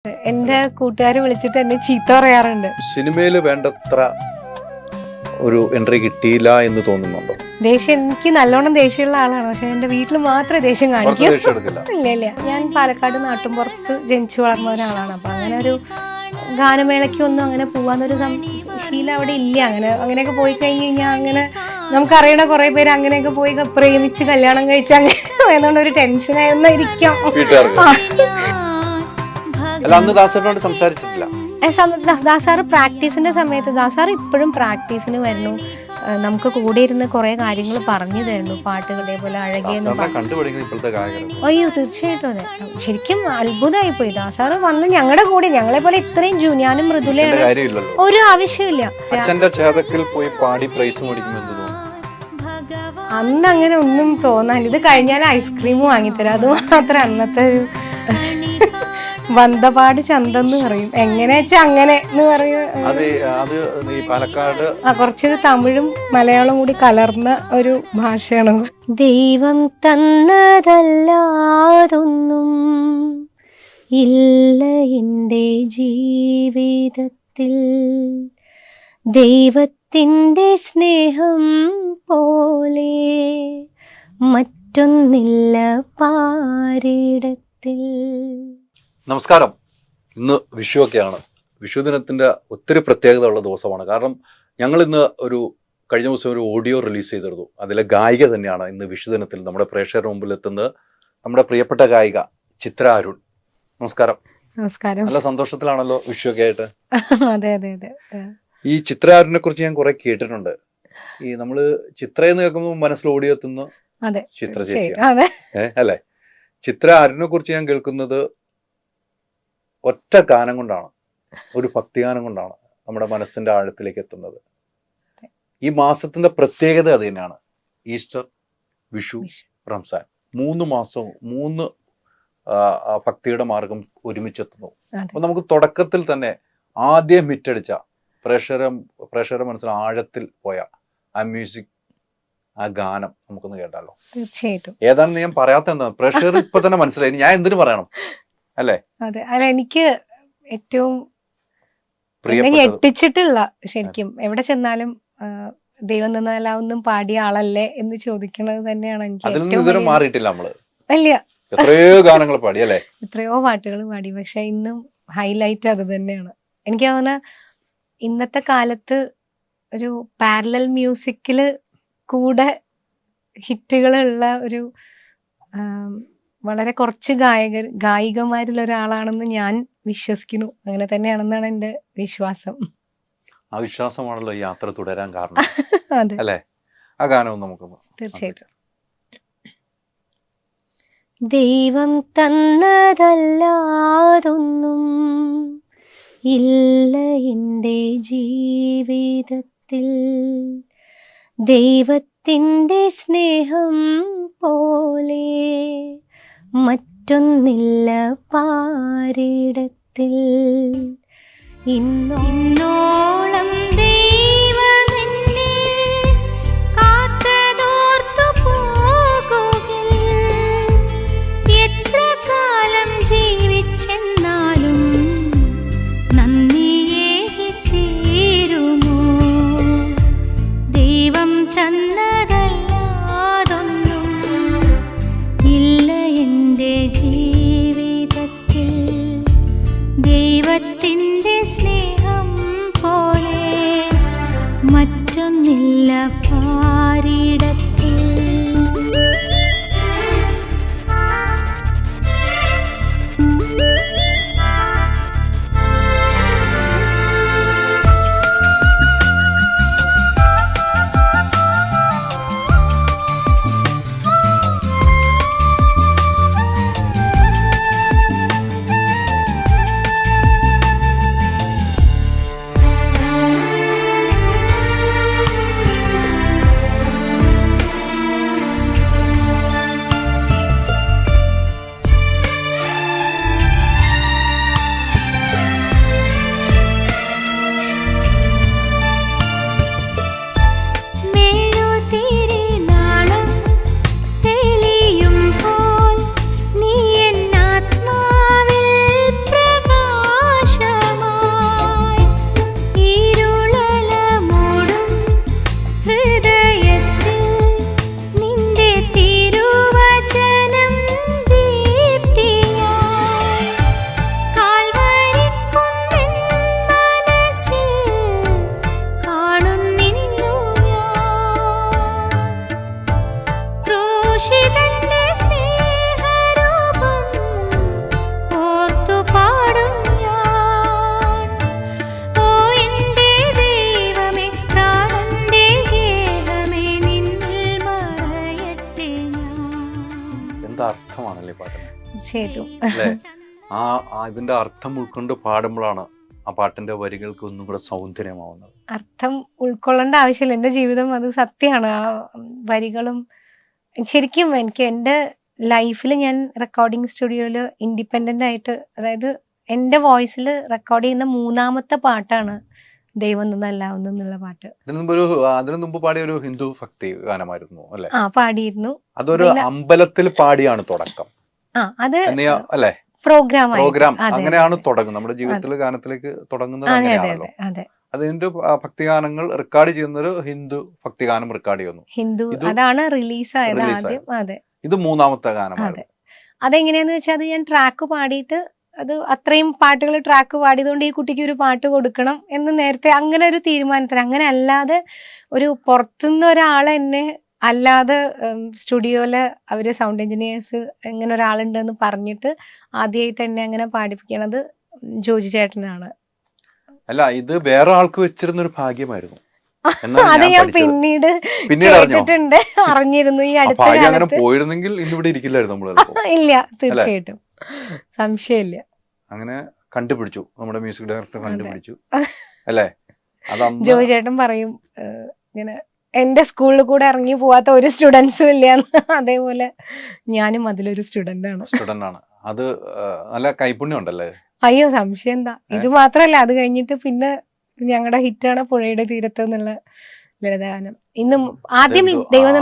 എന്റെ കൂട്ടുകാര് വിളിച്ചിട്ട് എന്നെ ചീത്ത പറയാറുണ്ട്. സിനിമയിൽ വേണ്ടത്ര ഒരു എൻട്രി കിട്ടിയില്ല എന്ന് തോന്നുന്നുണ്ടോ? ദേഷ്യം, എനിക്ക് നല്ലോണം ദേഷ്യമുള്ള ആളാണ്. പക്ഷെ എന്റെ വീട്ടിൽ മാത്രമേ ദേഷ്യം കാണിക്കൂ. ഇല്ല, ഞാൻ പാലക്കാട് നാട്ടുംപുറത്ത് ജനിച്ചു വളർന്ന ഒരാളാണ്. അപ്പൊ അങ്ങനെ ഒരു ഗാനമേളയ്ക്കൊന്നും അങ്ങനെ പോവാന്നൊരു ശീലം അവിടെ ഇല്ല. അങ്ങനെയൊക്കെ പോയി കഴിഞ്ഞ് കഴിഞ്ഞാൽ അങ്ങനെ നമുക്കറിയണ കുറെ പേര് അങ്ങനെയൊക്കെ പോയി പ്രേമിച്ച് കല്യാണം കഴിച്ച് അങ്ങനെ അതുകൊണ്ട് ഒരു ടെൻഷനായിരുന്നു ഇരിക്കാം. സംസാരിച്ചിട്ടില്ല. ദാസാറ് പ്രാക്ടീസിന്റെ സമയത്ത്, ദാസാറ് ഇപ്പോഴും പ്രാക്ടീസിന് വരുന്നു, നമുക്ക് കൂടെ ഇരുന്ന് കുറെ കാര്യങ്ങൾ പറഞ്ഞു തരുന്നു. പാട്ടുകളെ പോലെ അഴകിയെന്ന്. അയ്യോ തീർച്ചയായിട്ടും അതെ. ശരിക്കും അത്ഭുതമായി പോയി. ദാസാറ് വന്ന് ഞങ്ങളുടെ കൂടെ, ഞങ്ങളെ പോലെ ഇത്രയും ഞാനും മൃദുലയാണ്, ഒരു ആവശ്യമില്ല. അന്ന് അങ്ങനെ ഒന്നും തോന്നാൻ, ഇത് കഴിഞ്ഞാൽ ഐസ്ക്രീം വാങ്ങിത്തരാം, അത് മാത്രം അന്നത്തെ ഒരു വന്തപാട് ചന്തെന്ന് പറയും. എങ്ങനെ വെച്ചാ അങ്ങനെ എന്ന് പറയും. കുറച്ചൊരു തമിഴും മലയാളം കൂടി കലർന്ന ഒരു ഭാഷയാണ്. ദൈവം തന്നതല്ലാതൊന്നും ഇല്ല എൻ്റെ ജീവിതത്തിൽ, ദൈവത്തിൻ്റെ സ്നേഹം പോലെ മറ്റൊന്നില്ല പാരിടത്തിൽ. നമസ്കാരം. ഇന്ന് വിഷുവൊക്കെയാണ്. വിഷു ദിനത്തിൻ്റെ ഒത്തിരി പ്രത്യേകത ഉള്ള ദിവസമാണ്. കാരണം ഞങ്ങൾ ഇന്ന് കഴിഞ്ഞ ദിവസം ഒരു ഓഡിയോ റിലീസ് ചെയ്തിരുന്നു. അതിലെ ഗായിക തന്നെയാണ് ഇന്ന് വിഷുദിനത്തിൽ നമ്മുടെ പ്രേക്ഷകരുടെ മുമ്പിൽ എത്തുന്നത്. നമ്മുടെ പ്രിയപ്പെട്ട ഗായിക ചിത്ര അരുൺ. നമസ്കാരം. നമസ്കാരം. നല്ല സന്തോഷത്തിലാണല്ലോ വിഷുവൊക്കെ ആയിട്ട്? അതെ അതെ അതെ. ഈ ചിത്ര അരുണിനെ കുറിച്ച് ഞാൻ കുറെ കേട്ടിട്ടുണ്ട്. ഈ നമ്മള് ചിത്ര എന്ന് കേൾക്കുമ്പോൾ മനസ്സിൽ ഓടിയെത്തുന്നു ചിത്ര ചേച്ചി അല്ലേ? ചിത്ര അരുണിനെ കുറിച്ച് ഞാൻ കേൾക്കുന്നത് ഒറ്റ ഗാനം കൊണ്ടാണ്, ഒരു ഭക്തിഗാനം കൊണ്ടാണ് നമ്മുടെ മനസ്സിന്റെ ആഴത്തിലേക്ക് എത്തുന്നത്. ഈ മാസത്തിന്റെ പ്രത്യേകത അത് തന്നെയാണ്. ഈസ്റ്റർ, വിഷു, റംസാൻ, 3 മാസവും 3 ഭക്തിയുടെ മാർഗം ഒരുമിച്ചെത്തുന്നു. അപ്പൊ നമുക്ക് തുടക്കത്തിൽ തന്നെ ആദ്യം ഹിറ്റടിച്ച പ്രേക്ഷകരുടെ മനസ്സിൽ ആഴത്തിൽ പോയ ആ മ്യൂസിക്, ആ ഗാനം നമുക്കൊന്ന് കേട്ടാലോ? തീർച്ചയായിട്ടും. ഏതാണെന്ന് ഞാൻ പറയാത്ത എന്താ, പ്രേക്ഷകർ ഇപ്പൊ തന്നെ മനസ്സിലായി, ഞാൻ എന്തിനു പറയണം അല്ലേ? അതെ, അല്ല എനിക്ക് ഏറ്റവും ഞെട്ടിച്ചിട്ടുള്ള, ശരിക്കും എവിടെ ചെന്നാലും ദൈവം തന്നാലാവൊന്നും പാടിയ ആളല്ലേ എന്ന് ചോദിക്കുന്നത് തന്നെയാണ് എനിക്ക്. മാറിയിട്ടില്ല നമ്മള്. ഇല്ല, എത്രയോ ഗാനങ്ങൾ പാടി അല്ലേ? എത്രയോ പാട്ടുകൾ പാടി. പക്ഷെ ഇന്നും ഹൈലൈറ്റ് അത് തന്നെയാണ്. എനിക്ക് തോന്നുന്ന ഇന്നത്തെ കാലത്ത് ഒരു പാരലൽ മ്യൂസിക്കില് കൂടെ ഹിറ്റുകളുള്ള ഒരു വളരെ കുറച്ച് ഗായികമാരിൽ ഒരാളാണെന്ന് ഞാൻ വിശ്വസിക്കുന്നു. അങ്ങനെ തന്നെയാണെന്നാണ് എൻ്റെ വിശ്വാസം. ആ വിശ്വാസമാണല്ലോ യാത്ര തുടരാൻ കാരണം. അതെ അല്ലേ? ആ ഗാനവും നമുക്ക് തീർച്ചയായിട്ടും. ദൈവം തന്നതല്ലാതൊന്നും ഇല്ല എൻ്റെ ജീവിതത്തിൽ, ദൈവത്തിൻ്റെ സ്നേഹം പോലെ മറ്റൊന്നില്ല പാരിടത്തിൽ. ഇന്നോളം ദൈവമെന്നെ കാത്തതോർത്തു പോകുകിൽ, എത്ര കാലം ജീവിച്ചെന്നാലും നന്ദിയേകി തീരുമോ? ദൈവം തന്നതല്ലാതൊന്നും ഇല്ല എൻ്റെ ജീവിതത്തിൽ, ദൈവത്തിൻ്റെ സ്നേഹം പോലെ മറ്റൊന്നില്ല പാരിടത്തിൽ. തീർച്ചയായിട്ടും. അല്ലേ? ഇതിന്റെ അർത്ഥം ഉൾക്കൊണ്ട് പാടുമ്പോഴാണ് ആ പാട്ടിന്റെ വരികൾക്ക് ഒന്നും കൂടെ സൗന്ദര്യമാവുന്നത്. അർത്ഥം ഉൾക്കൊള്ളേണ്ട ആവശ്യമില്ല. എൻ്റെ ജീവിതം അത് സത്യമാണ്. ആ വരികളും ശരിക്കും എനിക്ക് എൻ്റെ ലൈഫിൽ ഞാൻ റെക്കോർഡിംഗ് സ്റ്റുഡിയോയിൽ ഇൻഡിപെൻഡൻ്റ് ആയിട്ട്, അതായത് എൻ്റെ വോയിസിൽ റെക്കോർഡ് ചെയ്യുന്ന 3ാമത്തെ പാട്ടാണ് ദൈവം നിന്നല്ലാവുന്നു എന്നുള്ള പാട്ട്. അതിനു മുമ്പ് പാടിയ ഒരു ഹിന്ദു ഭക്തി ഗാനമായിരുന്നു അല്ലെ? പാടിയിരുന്നു. അതൊരു അമ്പലത്തിൽ പാടിയാണ് തുടക്കം. അത് അല്ലെ? പ്രോഗ്രാം അങ്ങനെയാണ് തുടങ്ങുന്നത്. നമ്മുടെ ജീവിതത്തിൽ ഗാനത്തിലേക്ക് തുടങ്ങുന്നത് അങ്ങനെയാണല്ലോ. അതിന്റെ ഭക്തിഗാനങ്ങൾ റെക്കോർഡ് ചെയ്യുന്നൊരു ഹിന്ദു ഭക്തിഗാനം റെക്കോർഡ് ചെയ്യുന്നു. ഹിന്ദു അതാണ് റിലീസായത് ആദ്യം. അതെ, ഇത് 3ാമത്തെ ഗാനമാണ്. അതെങ്ങനെയാന്ന് വെച്ചാൽ അത് ഞാൻ ട്രാക്ക് പാടിയിട്ട്, അത് അത്രയും പാട്ടുകൾ ട്രാക്ക് പാടിയതുകൊണ്ട് ഈ കുട്ടിക്ക് ഒരു പാട്ട് കൊടുക്കണം എന്ന് നേരത്തെ അങ്ങനെ ഒരു തീരുമാനത്തിന്, അങ്ങനെ അല്ലാതെ ഒരു പുറത്തുനിന്ന് ഒരാളെ എന്നെ അല്ലാതെ സ്റ്റുഡിയോയില് അവര് സൗണ്ട് എഞ്ചിനീയേഴ്സ് ഇങ്ങനെ ഒരാളുണ്ടെന്ന് പറഞ്ഞിട്ട് ആദ്യമായിട്ട് എന്നെ അങ്ങനെ പാടിപ്പിക്കണത് ജോജി ചേട്ടനാണ്. അല്ല, ഇത് വേറെ ആൾക്ക് വെച്ചിരുന്ന ഒരു ഭാഗ്യമായിരുന്നു. അത് ഞാൻ പിന്നീട് കേട്ടിട്ടുണ്ട്, അറിഞ്ഞിരുന്നു. ഈ അടുത്ത കാലത്ത് പോയിരുന്നെങ്കിൽ ഇന്നിവിടെ ഇരിക്കില്ലായിരുന്നു. ഇല്ല, തീർച്ചയായിട്ടും സംശയമില്ല. അങ്ങനെ കണ്ടുപിടിച്ചു, നമ്മുടെ മ്യൂസിക് ഡയറക്ടർ കണ്ടുപിടിച്ചു അല്ലേ? ജോജി ചേട്ടൻ പറയും ഇങ്ങനെ എന്റെ സ്കൂളിൽ കൂടെ ഇറങ്ങി പോവാത്ത ഒരു സ്റ്റുഡൻസും ഇല്ല. അതേപോലെ ഞാനും അതിലൊരു സ്റ്റുഡന്റ് ആണ്. അത് നല്ല കൈപുണ്യം ഉണ്ടല്ലേ? അയ്യോ, സംശയം എന്താ. ഇത് മാത്രല്ല, അത് കഴിഞ്ഞിട്ട് പിന്നെ ഞങ്ങളുടെ ഹിറ്റാണ് പുഴയുടെ തീരത്ത് എന്നുള്ള ലളിതഗാനം. ഇന്നും ആദ്യം ദൈവം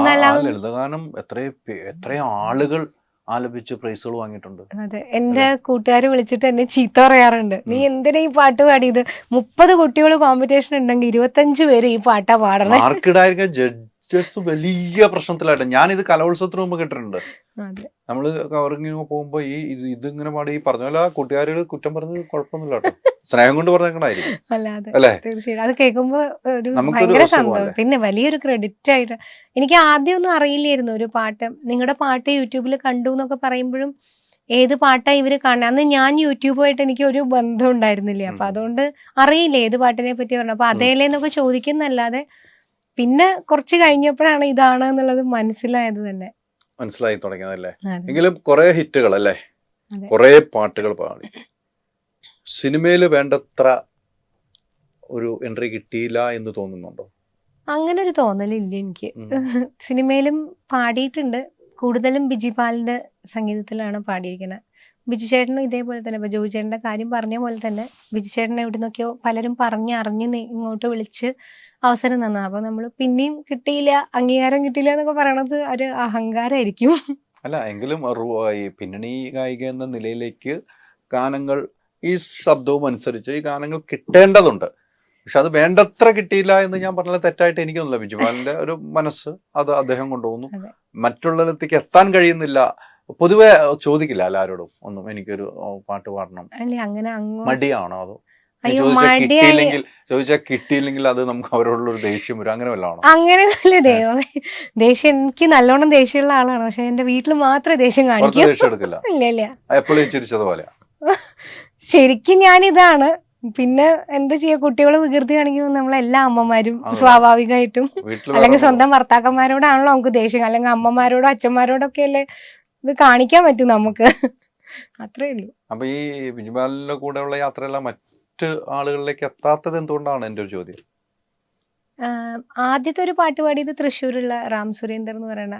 ലളിതഗാനം എത്ര ആളുകൾ ആലപിച്ച് പ്രൈസുകൾ വാങ്ങിയിട്ടുണ്ട്. അതെ, എന്റെ കൂട്ടുകാര് വിളിച്ചിട്ട് എന്നെ ചീത്ത പറയാറുണ്ട്, നീ എന്തിനാ ഈ പാട്ട് പാടിയത്? 30 കുട്ടികൾ കോമ്പറ്റീഷൻ ഉണ്ടെങ്കിൽ 25 പേര് ഈ പാട്ടാ പാടണേ. മാർക്കിടായിരിക്കും ജഡ്ജസ് വലിയ പ്രശ്നത്തിലായിട്ട്. ഞാനിത് കലോത്സവത്തിന് മുമ്പ് കേട്ടിട്ടുണ്ട്. നമ്മള് കവറിങ്ങിന് പോകുമ്പോ ഇതിങ്ങനെ പാടി ഈ പറഞ്ഞ പോലെ കൂട്ടുകാരികൾ കുറ്റം പറഞ്ഞ് കുഴപ്പമൊന്നുമില്ല കേട്ടോ, സ്നേഹം കൊണ്ട് പറഞ്ഞേക്കണായിരിക്കും. അല്ലേ? തീർച്ചയായും അത് കേൾക്കുമ്പോ ഒരു ഭയങ്കര സന്തോഷം. പിന്നെ വലിയൊരു ക്രെഡിറ്റ് ആയിട്ട് എനിക്ക് ആദ്യമൊന്നും അറിയില്ലായിരുന്നു ഒരു പാട്ട്. നിങ്ങളുടെ പാട്ട് യൂട്യൂബിൽ കണ്ടു എന്നൊക്കെ പറയുമ്പോഴും ഏത് പാട്ടാ ഇവര് കാണുന്നത്? അന്ന് ഞാൻ യൂട്യൂബുമായിട്ട് എനിക്ക് ഒരു ബന്ധം ഉണ്ടായിരുന്നില്ല. അപ്പൊ അതുകൊണ്ട് അറിയില്ല ഏത് പാട്ടിനെ പറ്റി പറഞ്ഞു. അപ്പൊ അതേലേന്നൊക്കെ ചോദിക്കുന്നല്ലാതെ പിന്നെ കുറച്ച് കഴിഞ്ഞപ്പോഴാണ് ഇതാണ് എന്നുള്ളത് മനസ്സിലായത് തന്നെ. മനസ്സിലായി തുടങ്ങിയതല്ലേ? എങ്കിലും കുറെ ഹിറ്റുകൾ അല്ലേ, കുറെ പാട്ടുകൾ പാടി. സിനിമയില് വേണ്ടത്ര ഒരു എൻട്രി കിട്ടിയില്ല എന്ന് തോന്നുന്നുണ്ടോ? അങ്ങനെ ഒരു തോന്നലില്ല എനിക്ക്. സിനിമയിലും പാടിയിട്ടുണ്ട്, കൂടുതലും ബിജിപാലിന്റെ സംഗീതത്തിലാണ് പാടിയിരിക്കുന്നത്. ബിജു ചേട്ടനും ഇതേപോലെ തന്നെ, ഇപ്പൊ ജോജി ചേട്ടന്റെ കാര്യം പറഞ്ഞ പോലെ തന്നെ ബിജു ചേട്ടനെ എവിടെ നിന്നൊക്കെയോ പലരും അറിഞ്ഞ് ഇങ്ങോട്ട് വിളിച്ച് അവസരം തന്നു. അപ്പൊ നമ്മള് പിന്നെയും കിട്ടിയില്ല, അംഗീകാരം കിട്ടിയില്ല എന്നൊക്കെ പറയണത് ഒരു അഹങ്കാരമായിരിക്കും. അല്ല, എങ്കിലും ഈ പിന്നണി ഗായിക എന്ന നിലയിലേക്ക് ഗാനങ്ങൾ ഈ ശബ്ദവും അനുസരിച്ച് ഈ ഗാനങ്ങൾ കിട്ടേണ്ടതുണ്ട്. പക്ഷെ അത് വേണ്ടത്ര കിട്ടിയില്ല എന്ന് ഞാൻ പറഞ്ഞത് തെറ്റായിട്ട് എനിക്കൊന്നുമില്ല. ബിജുപാലിന്റെ ഒരു മനസ്സ് അത് അദ്ദേഹം കൊണ്ടുപോകുന്നു. മറ്റുള്ളവരിലേക്ക് എത്താൻ കഴിയുന്നില്ല. പൊതുവെ ചോദിക്കില്ല എല്ലാവരോടും ഒന്നും എനിക്കൊരു പാട്ട് പാടണം, മടിയാണോ? അതോ ചോദിച്ചാൽ കിട്ടിയില്ലെങ്കിൽ അത് നമുക്ക് അവരോടുള്ള ഒരു ദേഷ്യം വരും, അങ്ങനെ വല്ലതാണോ? അങ്ങനെയല്ല, ദേഷ്യം എനിക്ക് നല്ലോണം ദേഷ്യമുള്ള ആളാണ്. പക്ഷെ എന്റെ വീട്ടിൽ മാത്രമേ ദേഷ്യം കാണിക്കൂ. ദേഷ്യം എടുക്കില്ല. ഇല്ല. എപ്പോഴും ചിരിച്ചതുപോലെ. ശരിക്കും ഞാനിതാണ്. പിന്നെ എന്താ ചെയ്യാ, കുട്ടികള് വികൃതി കാണിക്കുമ്പോൾ നമ്മളെല്ലാ അമ്മമാരും സ്വാഭാവികമായിട്ടും, അല്ലെങ്കിൽ സ്വന്തം ഭർത്താക്കന്മാരോടാണല്ലോ നമുക്ക് ദേഷ്യം, അല്ലെങ്കിൽ അമ്മമാരോടോ അച്ഛന്മാരോടൊക്കെ അല്ലേ ഇത് കാണിക്കാൻ പറ്റും നമുക്ക്. അത്രേ ഉള്ളൂ. അപ്പൊ ഈ ബിജുപാലിന്റെ കൂടെയുള്ള യാത്രയെല്ലാം മറ്റ് ആളുകളിലേക്ക് എത്താത്തത് എന്തുകൊണ്ടാണ് എന്റെ ഒരു ചോദ്യം. ആദ്യത്തെ ഒരു പാട്ട് പാടിയത് തൃശ്ശൂരുള്ള റാം സുരേന്ദർ എന്ന് പറയുന്ന